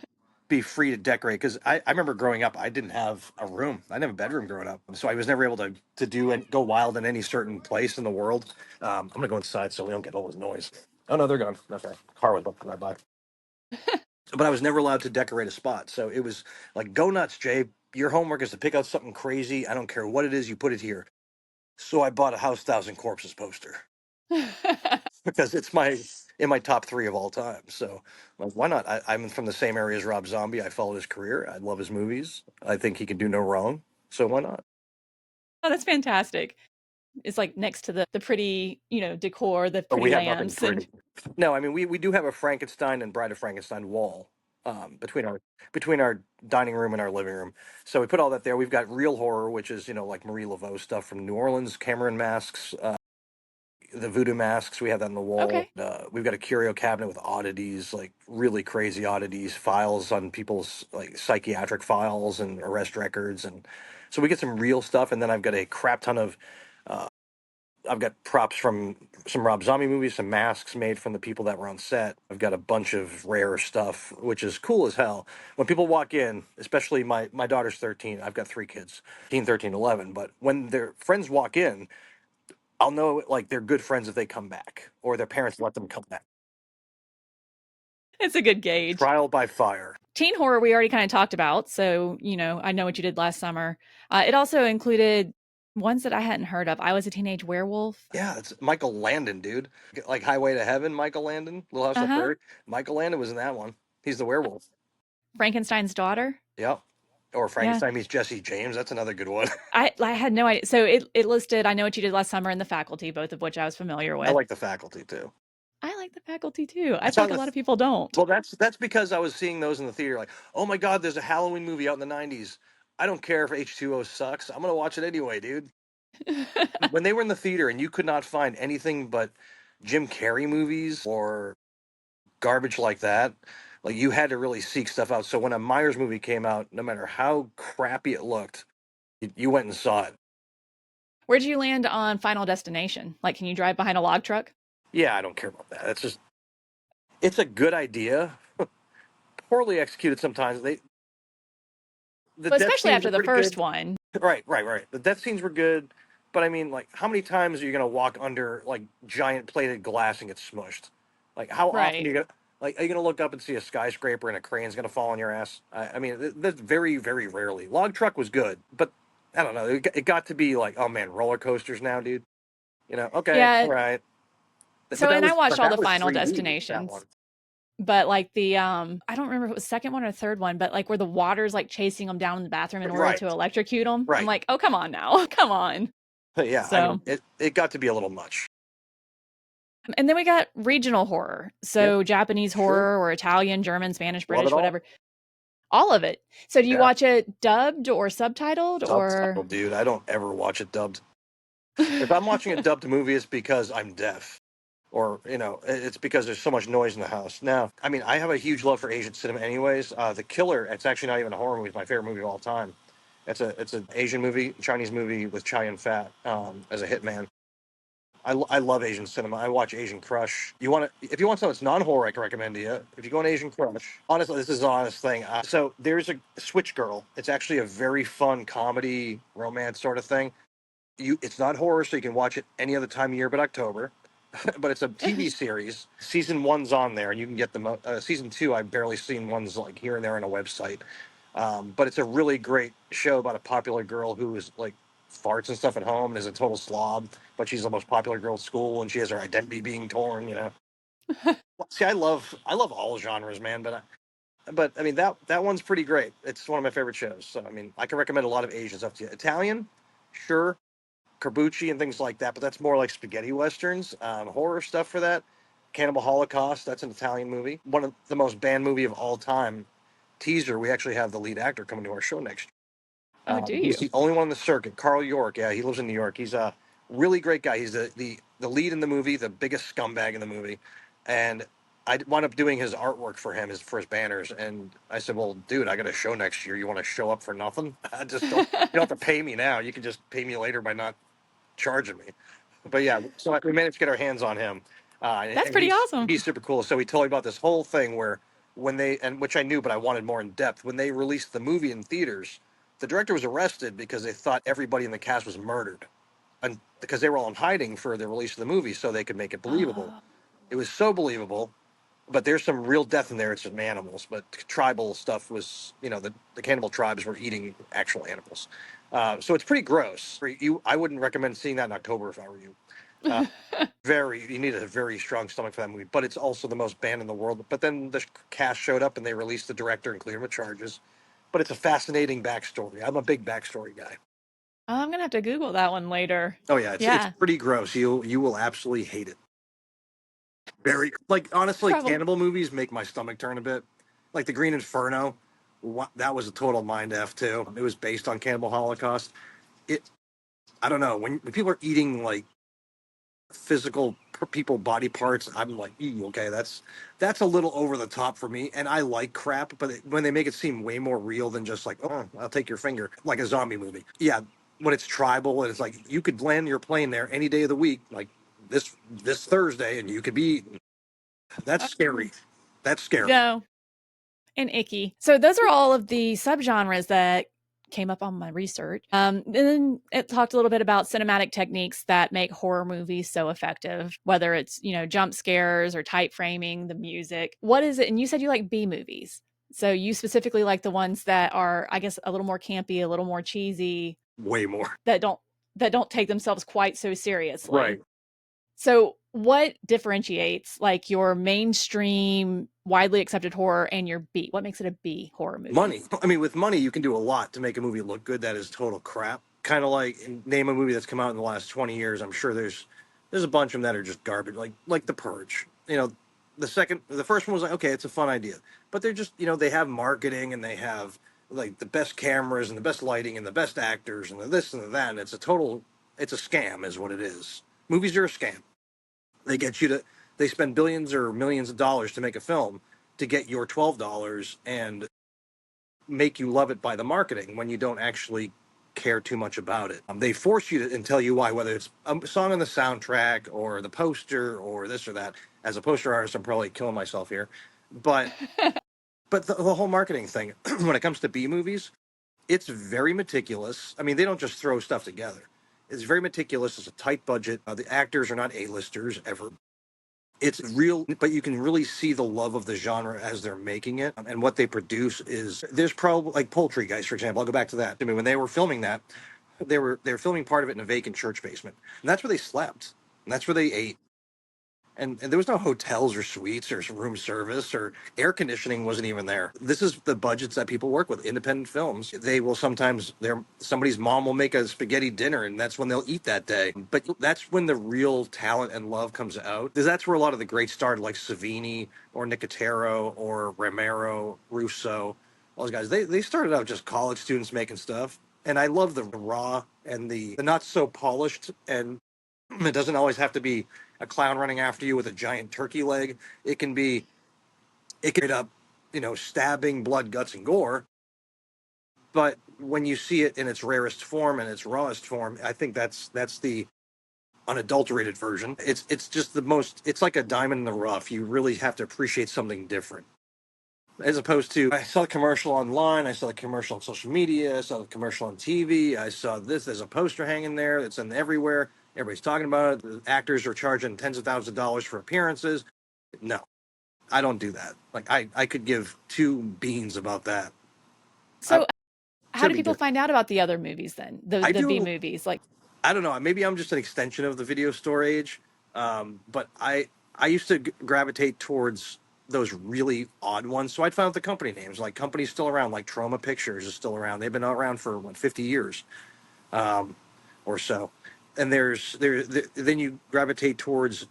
[SPEAKER 2] be free to decorate because I remember growing up, I didn't have a room. I didn't have a bedroom growing up, so I was never able to do and go wild in any certain place in the world. I'm gonna go inside so we don't get all this noise. Oh no, they're gone. Okay, car was about to drive by, but I was never allowed to decorate a spot. So it was like, go nuts, Jay. Your homework is to pick out something crazy. I don't care what it is, you put it here. So I bought a House Thousand Corpses poster because it's my in my top 3 of all time. So like, why not? I'm from the same area as Rob Zombie. I followed his career. I love his movies. I think he can do no wrong. So why not?
[SPEAKER 1] Oh, that's fantastic. It's like next to the pretty, decor, the
[SPEAKER 2] But
[SPEAKER 1] pretty
[SPEAKER 2] we have nothing
[SPEAKER 1] lamps and
[SPEAKER 2] pretty. No, I mean we do have a Frankenstein and Bride of Frankenstein wall between our dining room and our living room. So we put all that there. We've got real horror, which is like Marie Laveau stuff from New Orleans, Cameron masks, the voodoo masks. We have that on the wall.
[SPEAKER 1] okay.
[SPEAKER 2] We've got a curio cabinet with oddities, like really crazy oddities, files on people's like psychiatric files and arrest records, and so we get some real stuff. And then I've got a crap ton of I've got props from some Rob Zombie movies, some masks made from the people that were on set. I've got a bunch of rare stuff, which is cool as hell. When people walk in, especially my daughter's 13, I've got 3 kids, 13, 13, 11. But when their friends walk in, I'll know like they're good friends if they come back or their parents let them come back.
[SPEAKER 1] It's a good gauge.
[SPEAKER 2] Trial by fire.
[SPEAKER 1] Teen horror we already kind of talked about, so I know what you did last summer. It also included ones that I hadn't heard of. I Was a Teenage Werewolf.
[SPEAKER 2] Yeah, it's Michael Landon, dude. Like Highway to Heaven, Michael Landon, Little House on the
[SPEAKER 1] Uh-huh.
[SPEAKER 2] Prairie. Michael Landon was in that one. He's the werewolf.
[SPEAKER 1] Frankenstein's Daughter.
[SPEAKER 2] Yep. Or
[SPEAKER 1] Yeah.
[SPEAKER 2] Frankenstein meets Jesse James. That's another good one.
[SPEAKER 1] I had no idea. So it listed I Know What You Did Last Summer and The Faculty, both of which I was familiar
[SPEAKER 2] I
[SPEAKER 1] with.
[SPEAKER 2] like The Faculty too.
[SPEAKER 1] I like The Faculty too.
[SPEAKER 2] I
[SPEAKER 1] I
[SPEAKER 2] saw
[SPEAKER 1] think a lot
[SPEAKER 2] this.
[SPEAKER 1] of people don't.
[SPEAKER 2] Well, that's because I was seeing those in the theater. Like, oh my God, there's a Halloween movie out in the '90s. I don't care if H2O sucks. I'm gonna watch it anyway, dude. When they were in the theater and you could not find anything but Jim Carrey movies or garbage like that, like you had to really seek stuff out. So when a Myers movie came out, no matter how crappy it looked, you went and saw it.
[SPEAKER 1] Where'd you land on Final Destination? Like, can you drive behind a log truck?
[SPEAKER 2] Yeah, I don't care about that. It's a good idea, poorly executed sometimes. The
[SPEAKER 1] Well,
[SPEAKER 2] death
[SPEAKER 1] especially
[SPEAKER 2] scenes
[SPEAKER 1] after
[SPEAKER 2] are
[SPEAKER 1] the
[SPEAKER 2] pretty
[SPEAKER 1] first
[SPEAKER 2] good.
[SPEAKER 1] one.
[SPEAKER 2] Right. The death scenes were good, but I mean, like, how many times are you gonna walk under like giant plated glass and get smushed? Like, how often are
[SPEAKER 1] Right.
[SPEAKER 2] you gonna are you gonna look up and see a skyscraper and a crane's gonna fall on your ass? I mean, that's very, very rarely. Log truck was good, but I don't know. It got to be like, oh man, roller coasters now, dude. Okay, all
[SPEAKER 1] Yeah.
[SPEAKER 2] right.
[SPEAKER 1] So, and I watched
[SPEAKER 2] But
[SPEAKER 1] all
[SPEAKER 2] that
[SPEAKER 1] the
[SPEAKER 2] was
[SPEAKER 1] Final
[SPEAKER 2] 3D. That
[SPEAKER 1] Destinations.
[SPEAKER 2] one.
[SPEAKER 1] But like the I don't remember if it was the second one or the third one, but like where the water's like chasing them down in the bathroom in order
[SPEAKER 2] Right,
[SPEAKER 1] to electrocute them. I'm
[SPEAKER 2] right.
[SPEAKER 1] like, oh come on now, come on.
[SPEAKER 2] But yeah, I mean,
[SPEAKER 1] So,
[SPEAKER 2] it got to be a little much.
[SPEAKER 1] and then we got regional horror,
[SPEAKER 2] Yep,
[SPEAKER 1] so Japanese
[SPEAKER 2] sure.
[SPEAKER 1] horror or Italian, German, Spanish,
[SPEAKER 2] Love it
[SPEAKER 1] British,
[SPEAKER 2] all.
[SPEAKER 1] whatever. All of it. So do you
[SPEAKER 2] Yeah,
[SPEAKER 1] watch it dubbed or subtitled or
[SPEAKER 2] subtitle, dude. I don't ever watch it dubbed. If I'm watching a dubbed movie, it's because I'm deaf, or it's because there's so much noise in the house. Now, I mean, I have a huge love for Asian cinema, anyways. The Killer. It's actually not even a horror movie. It's my favorite movie of all time. It's an Asian movie, Chinese movie with Chow Yun Fat as a hitman. I love Asian cinema. I watch Asian Crush. If you want something that's non-horror, I can recommend to you. If you go on Asian Crush, honestly, this is an honest thing. So there's a Switch Girl. It's actually a very fun comedy romance sort of thing. It's not horror, so you can watch it any other time of year but October. But it's a TV series. Season one's on there, and you can get season two. I've barely seen ones like here and there on a website. But it's a really great show about a popular girl who is like farts and stuff at home and is a total slob, but she's the most popular girl at school, and she has her identity being torn. See, I love all genres, man, but I mean that one's pretty great. It's one of my favorite shows. So I mean, I can recommend a lot of Asian stuff to you. Italian, sure, Carbucci and things like that, but that's more like spaghetti westerns. Horror stuff for that. Cannibal Holocaust, that's an Italian movie. One of the most banned movie of all time. Teaser, we actually have the lead actor coming to our show next
[SPEAKER 1] Oh, do
[SPEAKER 2] He's
[SPEAKER 1] you?
[SPEAKER 2] the only one on the circuit. Carl York, yeah, he lives in New York. He's a really great guy. He's the lead in the movie, the biggest scumbag in the movie, and I wound up doing his artwork for him, for his banners. And I said, "Well, dude, I got a show next year. You want to show up for nothing? I just don't. You don't have to pay me now. You can just pay me later by not charging me." But yeah, so we managed to get our hands on him,
[SPEAKER 1] That's
[SPEAKER 2] and
[SPEAKER 1] pretty awesome.
[SPEAKER 2] he's super cool. So he told me about this whole thing where when they and which I knew, but I wanted more in depth. When they released the movie in theaters, the director was arrested because they thought everybody in the cast was murdered, and because they were all in hiding for the release of the movie, so they could make it believable.
[SPEAKER 1] Oh,
[SPEAKER 2] It was so believable, but there's some real death in there. It's some animals, but tribal stuff was, the cannibal tribes were eating actual animals. So it's pretty gross. I wouldn't recommend seeing that in October if I were you. Uh, you need a very strong stomach for that movie, but it's also the most banned in the world. But then the cast showed up and they released the director and cleared him of charges. But it's a fascinating backstory. I'm a big backstory guy.
[SPEAKER 1] I'm gonna have to Google that one later.
[SPEAKER 2] Oh yeah, it's
[SPEAKER 1] Yeah,
[SPEAKER 2] pretty gross. You will absolutely hate it. Very like honestly,
[SPEAKER 1] probably.
[SPEAKER 2] cannibal movies make my stomach turn a bit. Like the Green Inferno, that was a total mind f too. It was based on cannibal Holocaust. It I don't know when people are eating like physical people body parts. I'm like, "Ew, okay, that's a little over the top for me." And I like crap, but when they make it seem way more real than just like, "Oh, I'll take your finger," like a zombie movie. Yeah, when it's tribal and it's like you could land your plane there any day of the week, like this Thursday, and you could be eaten. That's
[SPEAKER 1] Oh,
[SPEAKER 2] scary. That's scary.
[SPEAKER 1] no, and icky. So those are all of the subgenres that came up on my research. And then it talked a little bit about cinematic techniques that make horror movies so effective, whether it's, jump scares or tight framing, the music. What is it? And you said you like B movies. So you specifically like the ones that are, I guess, a little more campy, a little more cheesy,
[SPEAKER 2] Way more.
[SPEAKER 1] that don't take themselves quite so seriously.
[SPEAKER 2] Right.
[SPEAKER 1] So, what differentiates like your mainstream, widely accepted horror and your B? What makes it a B horror movie?
[SPEAKER 2] Money. I mean, with money, you can do a lot to make a movie look good. That is total crap. Kind of like name a movie that's come out in the last 20 years. I'm sure there's a bunch of them that are just garbage. Like The Purge. The first one was like, okay, it's a fun idea, but they're just, they have marketing and they have like the best cameras and the best lighting and the best actors and the this and the that. And it's a scam, is what it is. Movies are a scam. They get you to, they spend billions or millions of dollars to make a film to get your $12 and make you love it by the marketing when you don't actually care too much about it. They force you to and tell you why, whether it's a song on the soundtrack or the poster or this or that. As a poster artist, I'm probably killing myself here, but the whole marketing thing when it comes to B movies, it's very meticulous. I mean, they don't just throw stuff together. It's very meticulous. It's a tight budget. The actors are not A-listers ever. It's real, but you can really see the love of the genre as they're making it. And what they produce is there's probably like Poultry Guys, for example. I'll go back to that. I mean, when they were filming that, they were filming part of it in a vacant church basement, and that's where they slept, and that's where they ate. And there was no hotels or suites or room service or air conditioning wasn't even there. This is the budgets that people work with. Independent films, they will sometimes somebody's mom will make a spaghetti dinner and that's when they'll eat that day. But that's when the real talent and love comes out. That's where a lot of the greats started, like Savini or Nicotero or Romero, Russo. all those guys, they started out just college students making stuff. And I love the raw and the not so polished. And it doesn't always have to be a clown running after you with a giant turkey leg. It can be, it can up, stabbing, blood, guts, and gore. But when you see it in its rarest form and its rawest form, I think that's the unadulterated version. It's just the most. It's like a diamond in the rough. You really have to appreciate something different, as opposed to I saw the commercial online, I saw the commercial on social media, I saw the commercial on TV, I saw this. There's a poster hanging there. It's in everywhere. Everybody's talking about it. The actors are charging tens of thousands of dollars for appearances. No, I don't do that. Like I could give two beans about that. I
[SPEAKER 1] So, how
[SPEAKER 2] to
[SPEAKER 1] do
[SPEAKER 2] be
[SPEAKER 1] people
[SPEAKER 2] different.
[SPEAKER 1] find out about the other movies then?
[SPEAKER 2] I
[SPEAKER 1] The B
[SPEAKER 2] do.
[SPEAKER 1] movies, like
[SPEAKER 2] I don't know. Maybe I'm just an extension of the video store age. But I used to gravitate towards those really odd ones. So I'd find out the company names. Like companies still around, like Troma Pictures is still around. They've been around for what 50 years or so. And then you gravitate towards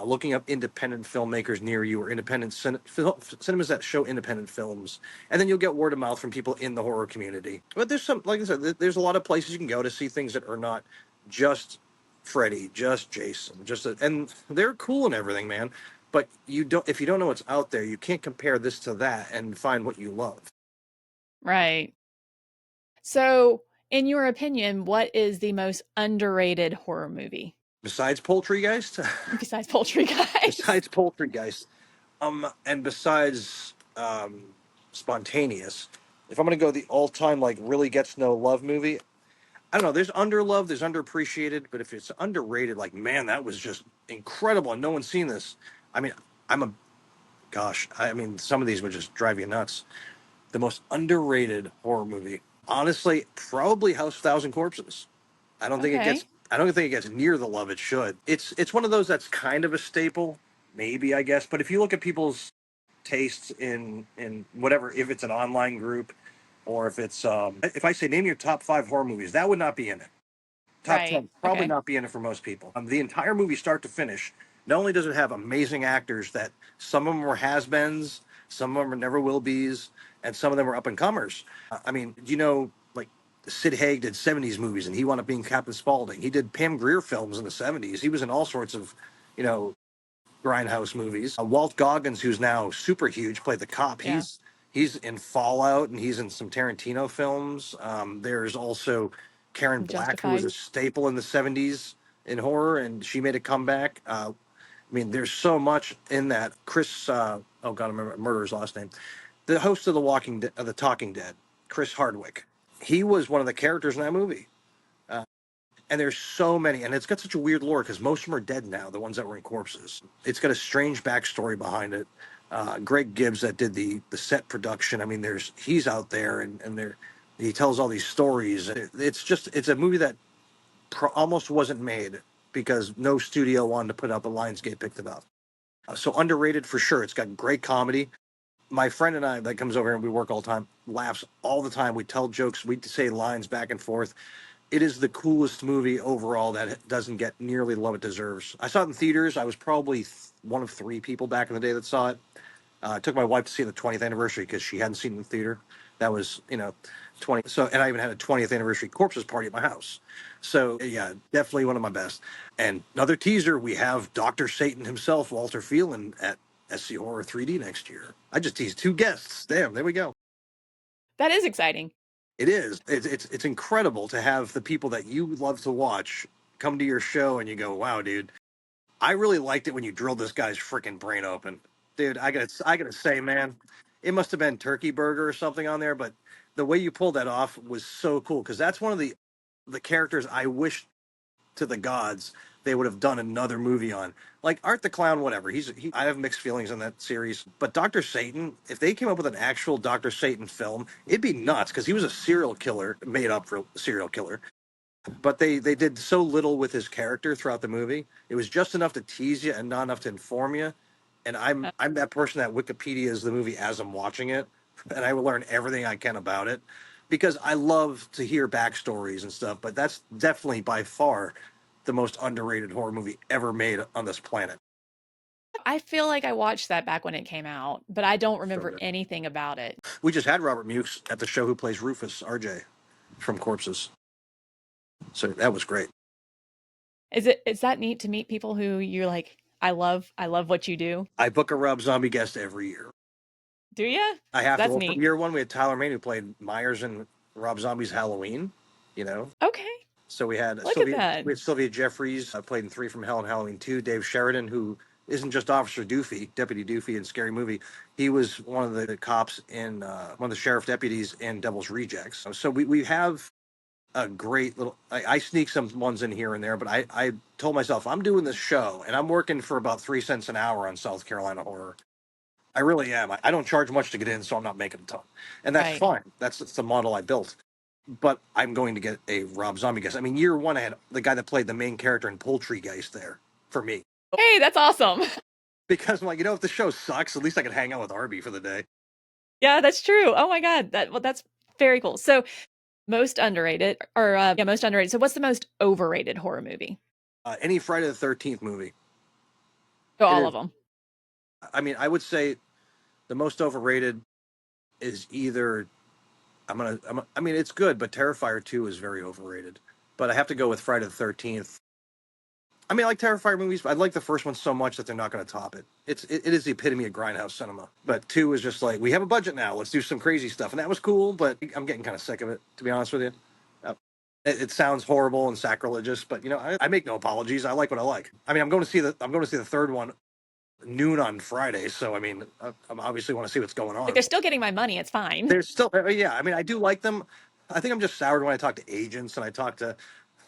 [SPEAKER 2] looking up independent filmmakers near you or cinemas that show independent films, and then you'll get word of mouth from people in the horror community. But there's some, like I said, there's a lot of places you can go to see things that are not just Freddy, just Jason, and they're cool and everything, man. But you don't if you don't know what's out there, you can't compare this to that and find what you love.
[SPEAKER 1] right. So, in your opinion, what is the most underrated horror movie
[SPEAKER 2] Besides Poultrygeist,
[SPEAKER 1] besides Poultrygeist?
[SPEAKER 2] besides Poultrygeist, and besides Spontaneous, if I'm gonna go the all-time like really gets no love movie, I don't know. There's underloved, there's underappreciated, but if it's underrated, like man, that was just incredible, and no one's seen this. I mean, I'm a gosh. I mean, some of these would just drive you nuts. The most underrated horror movie, honestly, probably House of Thousand Corpses. I don't think it gets.
[SPEAKER 1] Okay.
[SPEAKER 2] I don't think it gets near the love it should. It's one of those that's kind of a staple, maybe I guess. But if you look at people's tastes in whatever, if it's an online group or if it's if I say name your top five horror movies, that would not be in it. Top
[SPEAKER 1] Right.
[SPEAKER 2] 10 probably
[SPEAKER 1] Okay.
[SPEAKER 2] not be in it for most people. The entire movie, start to finish, not only does it have amazing actors that some of them were has-beens, some of them are never will be's, and some of them were up and comers. I mean, like Sid Haig did 70s movies and he wound up being Captain Spaulding. He did Pam Grier films in the 70s. He was in all sorts of, you know, grindhouse movies. Walt Goggins, who's now super huge, played the cop.
[SPEAKER 1] Yeah.
[SPEAKER 2] He's in Fallout and he's in some Tarantino films. There's also Karen Black, who was
[SPEAKER 1] Justified.
[SPEAKER 2] a staple in the '70s in horror, and she made a comeback. I mean, there's so much in that. Chris, oh god, I remember murderer's last name. The host of the Talking Dead, Chris Hardwick. He was one of the characters in that movie. And there's so many, and it's got such a weird lore because most of them are dead now. The ones that were in corpses. It's got a strange backstory behind it. Greg Gibbs that did the set production. I mean, he's out there and there he tells all these stories. It's a movie that almost wasn't made because no studio wanted to put out. The Lionsgate picked it up. So underrated for sure. It's got great comedy. My friend and I that comes over here and we work all the time laughs all the time. We tell jokes. We say lines back and forth. It is the coolest movie overall that doesn't get nearly the love it deserves. I saw it in theaters. I was probably one of three people back in the day that saw it. I took my wife to see the 20th anniversary because she hadn't seen it in the theater. That was, 20. So, and I even had a 20th anniversary corpses party at my house. So, yeah, definitely one of my best. And another teaser, we have Dr. Satan himself, Walter Phelan, at SC Horror 3D next year. I just teased two guests. Damn, there we go.
[SPEAKER 1] That is exciting.
[SPEAKER 2] It is. It's incredible to have the people that you love to watch come to your show and you go, "Wow, dude, I really liked it when you drilled this guy's freaking brain open." Dude, I gotta say, man, it must have been turkey burger or something on there, but the way you pulled that off was so cool because that's one of the characters I wish to the gods they would have done another movie on. Like Art the Clown, whatever. I have mixed feelings on that series, but Doctor Satan, if they came up with an actual Doctor Satan film, it'd be nuts because he was a serial killer, made up for serial killer. But they did so little with his character throughout the movie. It was just enough to tease you and not enough to inform you. And I'm that person that Wikipedia is the movie as I'm watching it, and I will learn everything I can about it because I love to hear backstories and stuff. But that's definitely by far the most underrated horror movie ever made on this planet.
[SPEAKER 1] I feel like I watched that back when it came out, but I don't
[SPEAKER 2] So
[SPEAKER 1] remember
[SPEAKER 2] good.
[SPEAKER 1] anything about it.
[SPEAKER 2] We just had Robert Mukes at the show who plays Rufus, RJ from Corpses. So that was great.
[SPEAKER 1] Is that neat to meet people who you're like, I love what you do?
[SPEAKER 2] I book a Rob Zombie guest every year.
[SPEAKER 1] Do you?
[SPEAKER 2] I have to.
[SPEAKER 1] That's
[SPEAKER 2] Well, from
[SPEAKER 1] neat.
[SPEAKER 2] year one, we had Tyler Mane who played Myers in Rob Zombie's Halloween. You know,
[SPEAKER 1] Okay,
[SPEAKER 2] so we had
[SPEAKER 1] look at
[SPEAKER 2] Sylvia.
[SPEAKER 1] that.
[SPEAKER 2] We had Sylvia Jeffries played in Three from Hell and Halloween Two. Dave Sheridan, who isn't just Officer Doofy, Deputy Doofy in Scary Movie. He was one of the cops in one of the sheriff deputies in Devil's Rejects. So we have a great little. I sneak some ones in here and there, but I told myself I'm doing this show and I'm working for about 3 cents an hour on South Carolina horror. I really am. I don't charge much to get in, so I'm not making a ton, and that's
[SPEAKER 1] Right.
[SPEAKER 2] fine. That's the model I built. But I'm going to get a Rob Zombie guest. I mean, year one, I had the guy that played the main character in Poultrygeist there for me
[SPEAKER 1] Hey, that's awesome.
[SPEAKER 2] because I'm like, if the show sucks, at least I can hang out with Arby for the day.
[SPEAKER 1] Yeah, that's true. Oh my God. That's very cool. So most underrated or yeah, most underrated. So what's the most overrated horror movie?
[SPEAKER 2] Any Friday the 13th movie,
[SPEAKER 1] Oh,
[SPEAKER 2] it
[SPEAKER 1] all
[SPEAKER 2] is.
[SPEAKER 1] of them.
[SPEAKER 2] I mean, I would say the most overrated is either I mean, it's good, but Terrifier 2 is very overrated. But I have to go with Friday the 13th. I mean, I like Terrifier movies, but I like the first one so much that they're not going to top it. It is the epitome of grindhouse cinema. But 2 is just like, we have a budget now. Let's do some crazy stuff. And that was cool, but I'm getting kind of sick of it, to be honest with you. Uh, it sounds horrible and sacrilegious, but I make no apologies. I like what I like. I mean, I'm going to see the third one noon on Friday, so I mean, I obviously want to see what's going
[SPEAKER 1] Like
[SPEAKER 2] on.
[SPEAKER 1] they're still getting my money. It's fine.
[SPEAKER 2] There's still, yeah. I mean, I do like them. I think I'm just soured when I talk to agents and I talk to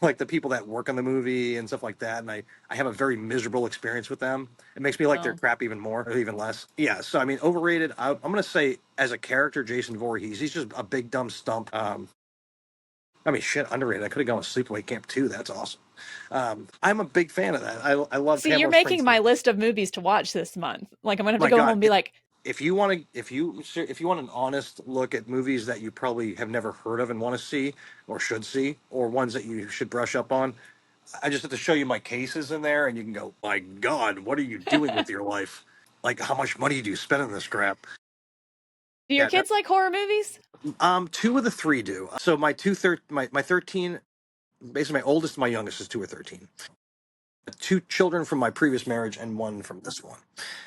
[SPEAKER 2] like the people that work on the movie and stuff like that, and I have a very miserable experience with them. It makes me like their
[SPEAKER 1] Oh.
[SPEAKER 2] crap even more, or even less. Yeah. So I mean, overrated. I'm gonna say as a character, Jason Voorhees. He's just a big dumb stump. I mean, shit, underrated. I could have gone with Sleepaway Camp 2. That's awesome. I'm a big fan of that. I love
[SPEAKER 1] See, you're
[SPEAKER 2] Pamela
[SPEAKER 1] making my
[SPEAKER 2] Springsteen.
[SPEAKER 1] list of movies to watch this month. Like I'm gonna have to
[SPEAKER 2] My
[SPEAKER 1] go home
[SPEAKER 2] God,
[SPEAKER 1] and be like,
[SPEAKER 2] if you want to if you want an honest look at movies that you probably have never heard of and want to see or should see or ones that you should brush up on, I just have to show you my cases in there and you can go, my God, what are you doing with your life? Like, how much money do you spend on this crap?
[SPEAKER 1] do your
[SPEAKER 2] Yeah,
[SPEAKER 1] kids like horror movies?
[SPEAKER 2] two of the three do. So my 13, basically my oldest and my youngest is 2 or 13. Two children from my previous marriage and one from this one.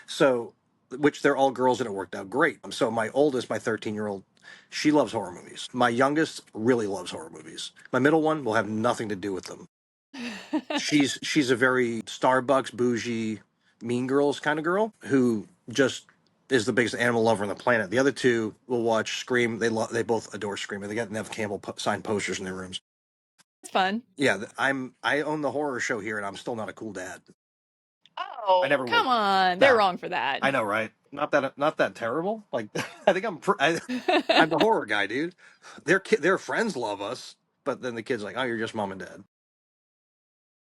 [SPEAKER 2] So, which they're all girls and it worked out great. So my oldest, my 13-year-old, she loves horror movies. My youngest really loves horror movies. My middle one will have nothing to do with them. She's a very Starbucks bougie, Mean Girls kind of girl who just is the biggest animal lover on the planet. The other two will watch Scream. They both adore Scream. They got Nev Campbell signed posters in their rooms.
[SPEAKER 1] It's fun.
[SPEAKER 2] Yeah, I own the horror show here, and I'm still not a cool dad. I
[SPEAKER 1] Oh,
[SPEAKER 2] never will
[SPEAKER 1] come
[SPEAKER 2] be.
[SPEAKER 1] on. They're
[SPEAKER 2] No,
[SPEAKER 1] wrong for that.
[SPEAKER 2] I know, right? Not that terrible. Like I think I'm the horror guy, dude. Their friends love us, but then the kids like, oh, you're just mom and dad.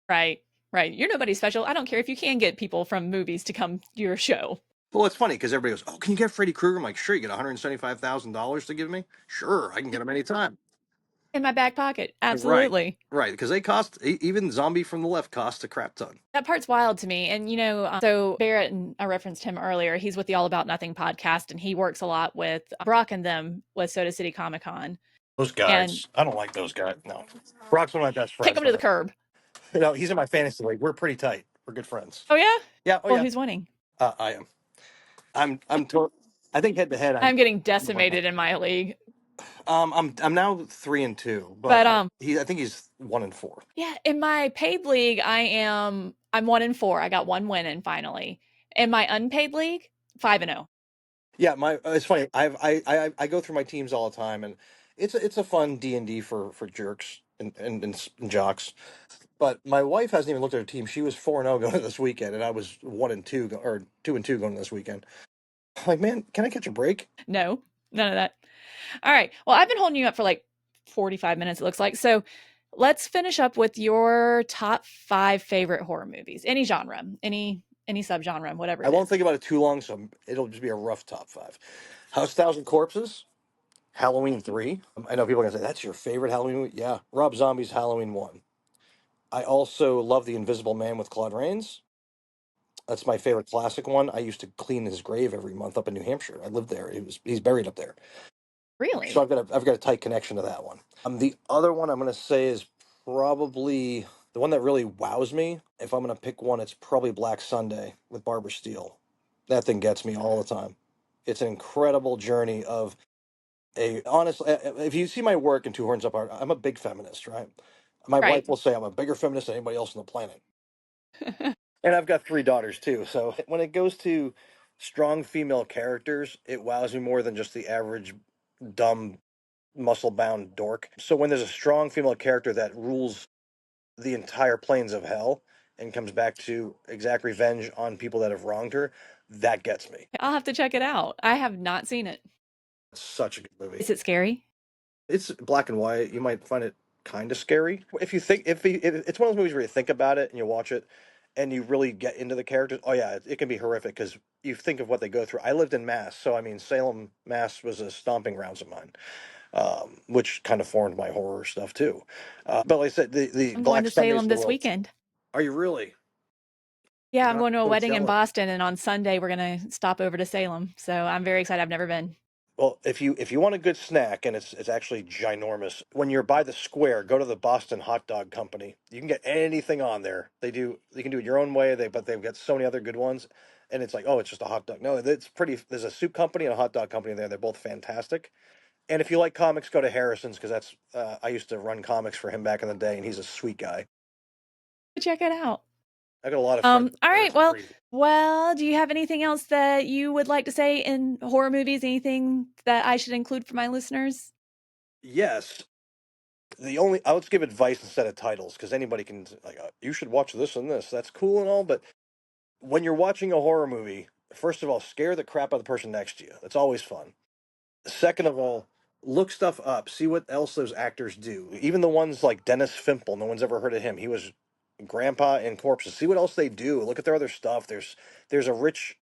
[SPEAKER 1] Right. Right. You're nobody special. I don't care if you can get people from movies to come to your show.
[SPEAKER 2] Well, it's funny because everybody goes, oh, can you get Freddy Krueger? I'm like, sure, you get $175,000 to give me. Sure, I can get him anytime.
[SPEAKER 1] In my back pocket.
[SPEAKER 2] Right,
[SPEAKER 1] Absolutely.
[SPEAKER 2] right, because they cost even Zombie from the Left costs a crap ton.
[SPEAKER 1] That part's wild to me. And, so Barrett, and I referenced him earlier, he's with the All About Nothing podcast, and he works a lot with Brock and them with Soda City Comic Con.
[SPEAKER 2] Those
[SPEAKER 1] And
[SPEAKER 2] guys, I don't like those guys. No, Brock's one of my best
[SPEAKER 1] kick
[SPEAKER 2] friends,
[SPEAKER 1] him to the
[SPEAKER 2] but
[SPEAKER 1] curb.
[SPEAKER 2] he's in my fantasy league. We're pretty tight. We're good friends.
[SPEAKER 1] Oh, yeah?
[SPEAKER 2] Yeah. Oh
[SPEAKER 1] Well,
[SPEAKER 2] yeah.
[SPEAKER 1] who's winning?
[SPEAKER 2] I am. I'm. I think head to head,
[SPEAKER 1] I'm getting decimated in my league.
[SPEAKER 2] I'm now 3-2, but
[SPEAKER 1] But
[SPEAKER 2] I think he's 1-4.
[SPEAKER 1] yeah, in my paid league, I'm 1-4. I got one win in finally. In my unpaid league, 5-0.
[SPEAKER 2] Yeah, it's funny. I go through my teams all the time, and it's a fun D&D for jerks and jocks. But my wife hasn't even looked at her team. She was 4-0 going to this weekend, and I was 1-2 or 2-2 going to this weekend. I'm like, man, can I catch a break?
[SPEAKER 1] No, none of that. All right. Well, I've been holding you up for like 45 minutes, it looks like. So let's finish up with your top 5 favorite horror movies. Any genre, any subgenre, whatever
[SPEAKER 2] I
[SPEAKER 1] it
[SPEAKER 2] won't
[SPEAKER 1] is.
[SPEAKER 2] think about it too long, so it'll just be a rough top five. House Thousand Corpses, Halloween 3. I know people are gonna say that's your favorite Halloween movie. Yeah, Rob Zombie's Halloween 1. I also love The Invisible Man with Claude Rains. That's my favorite classic one. I used to clean his grave every month up in New Hampshire. I lived there. He's buried up there. So
[SPEAKER 1] Really?
[SPEAKER 2] I've got a tight connection to that one. The other one I'm going to say is probably the one that really wows me. If I'm going to pick one, it's probably Black Sunday with Barbara Steele. That thing gets me all the time. It's an incredible journey of a honest. If you see my work in Two Horns Up, I'm a big feminist, right? My
[SPEAKER 1] Right.
[SPEAKER 2] wife will say I'm a bigger feminist than anybody else on the planet, and I've got three daughters too. So when it goes to strong female characters, it wows me more than just the average dumb muscle bound dork. So when there's a strong female character that rules the entire plains of hell and comes back to exact revenge on people that have wronged her, that gets me.
[SPEAKER 1] I'll have to check it out. I have not seen it.
[SPEAKER 2] It's such a good movie.
[SPEAKER 1] Is it scary?
[SPEAKER 2] It's black and white. You might find it kind of scary if you think if it's one of those movies where you think about it and you watch it and you really get into the characters. Oh yeah, it can be horrific because you think of what they go through. I lived in Mass, so I mean Salem, Mass was a stomping grounds of mine, which kind of formed my horror stuff too. But like I said, the
[SPEAKER 1] I'm going
[SPEAKER 2] Black
[SPEAKER 1] to
[SPEAKER 2] Sundays
[SPEAKER 1] Salem
[SPEAKER 2] of the
[SPEAKER 1] this
[SPEAKER 2] world.
[SPEAKER 1] weekend.
[SPEAKER 2] Are you really?
[SPEAKER 1] Yeah, I'm
[SPEAKER 2] I'm
[SPEAKER 1] going to a
[SPEAKER 2] so
[SPEAKER 1] wedding in
[SPEAKER 2] jealous.
[SPEAKER 1] Boston, and on Sunday we're going to stop over to Salem. So I'm very excited. I've never been.
[SPEAKER 2] Well, if you want a good snack, and it's actually ginormous, when you're by the square, go to the Boston Hot Dog Company. You can get anything on there. You can do it your own way. But they've got so many other good ones, and it's like, oh, it's just a hot dog. No, it's pretty. There's a soup company and a hot dog company there. They're both fantastic. And if you like comics, go to Harrison's because that's I used to run comics for him back in the day, and he's a sweet guy.
[SPEAKER 1] Check it out.
[SPEAKER 2] I got a lot of friends
[SPEAKER 1] All
[SPEAKER 2] there.
[SPEAKER 1] right.
[SPEAKER 2] It's
[SPEAKER 1] Well,
[SPEAKER 2] crazy.
[SPEAKER 1] do you have anything else that you would like to say in horror movies? Anything that I should include for my listeners?
[SPEAKER 2] Yes, the only I'll just give advice instead of titles because anybody can like you should watch this and this. That's cool and all, but when you're watching a horror movie, first of all, scare the crap out of the person next to you. That's always fun. Second of all, look stuff up. See what else those actors do. Even the ones like Dennis Fimple. No one's ever heard of him. He was Grandpa in Corpses. See what else they do. Look at their other stuff. There's a rich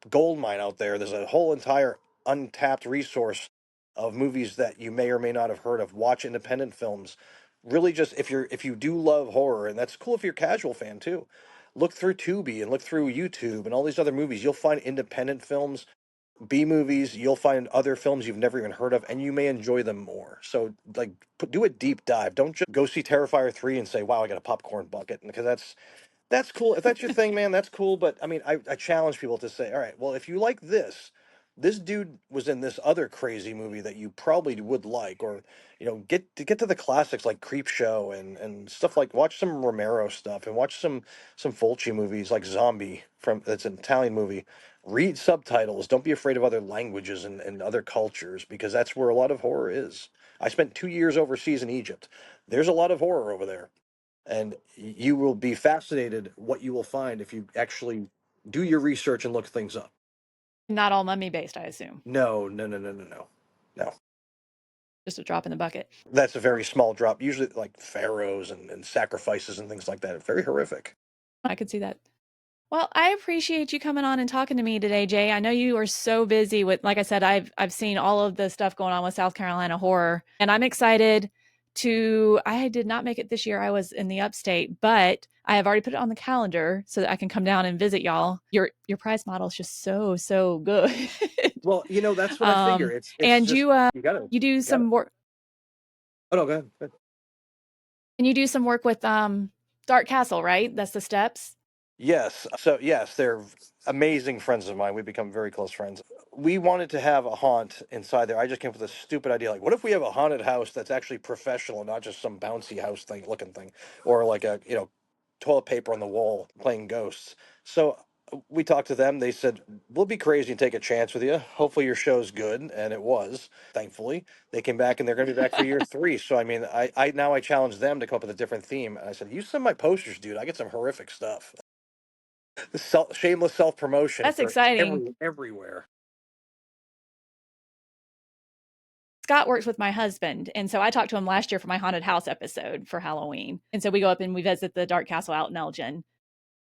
[SPEAKER 2] gold mine out there. There's a whole entire untapped resource of movies that you may or may not have heard of. Watch independent films. Really, just if you do love horror, and that's cool if you're a casual fan too. Look through Tubi and look through YouTube and all these other movies. You'll find independent films, B movies. You'll find other films you've never even heard of, and you may enjoy them more. So, like, do a deep dive. Don't just go see Terrifier 3 and say, "Wow, I got a popcorn bucket," because that's cool. If that's your thing, man, that's cool. But I mean, I challenge people to say, all right, well, if you like this dude was in this other crazy movie that you probably would like, or get to the classics like Creep Show and stuff like watch some Romero stuff and watch some Fulci movies like Zombie that's an Italian movie. Read subtitles. Don't be afraid of other languages and other cultures because that's where a lot of horror is. I spent 2 years overseas in Egypt. There's a lot of horror over there and you will be fascinated what you will find if you actually do your research and look things up.
[SPEAKER 1] Not all mummy based, I assume.
[SPEAKER 2] No, no, no, no, no, no, no.
[SPEAKER 1] Just a drop in the bucket.
[SPEAKER 2] That's a very small drop. Usually, like pharaohs and sacrifices and things like that. Very horrific.
[SPEAKER 1] I could see that. Well, I appreciate you coming on and talking to me today, Jay. I know you are so busy with, like I said, I've seen all of the stuff going on with South Carolina horror, and I'm excited to. I did not make it this year. I was in the upstate, but I have already put it on the calendar so that I can come down and visit y'all. Your prize model is just so good.
[SPEAKER 2] Well, that's what I figure. It's
[SPEAKER 1] And
[SPEAKER 2] just
[SPEAKER 1] you
[SPEAKER 2] you
[SPEAKER 1] you do
[SPEAKER 2] gotta.
[SPEAKER 1] some work
[SPEAKER 2] Oh no, go ahead. Go ahead.
[SPEAKER 1] and you do some work with Dark Castle, right? That's the steps.
[SPEAKER 2] Yes. So yes, they're amazing friends of mine. We've become very close friends. We wanted to have a haunt inside there. I just came up with a stupid idea. Like, what if we have a haunted house that's actually professional, not just some bouncy house thing looking thing, or like a toilet paper on the wall playing ghosts. So we talked to them. They said we'll be crazy and take a chance with you. Hopefully your show's good, and it was. Thankfully, they came back and they're going to be back for year three. So I mean, I now I challenge them to come up with a different theme. And I said, you send my posters, dude. I get some horrific stuff. Shameless self promotion.
[SPEAKER 1] That's
[SPEAKER 2] It's
[SPEAKER 1] exciting.
[SPEAKER 2] everywhere.
[SPEAKER 1] Scott works with my husband, and so I talked to him last year for my haunted house episode for Halloween. And so we go up and we visit the Dark Castle out in Elgin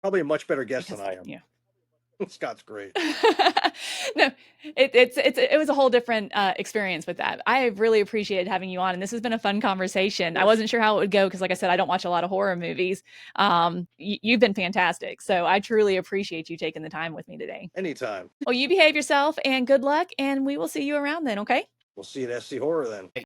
[SPEAKER 2] Probably a much better guest than
[SPEAKER 1] because
[SPEAKER 2] I am.
[SPEAKER 1] yeah.
[SPEAKER 2] Scott's great.
[SPEAKER 1] No, it was a whole different experience with that. I really appreciated having you on, and this has been a fun conversation. I wasn't sure how it would go because, like I said, I don't watch a lot of horror movies. You've been fantastic, so I truly appreciate you taking the time with me today.
[SPEAKER 2] Anytime.
[SPEAKER 1] Well, you behave yourself, and good luck, and we will see you around then. Okay.
[SPEAKER 2] We'll see you at SC Horror then.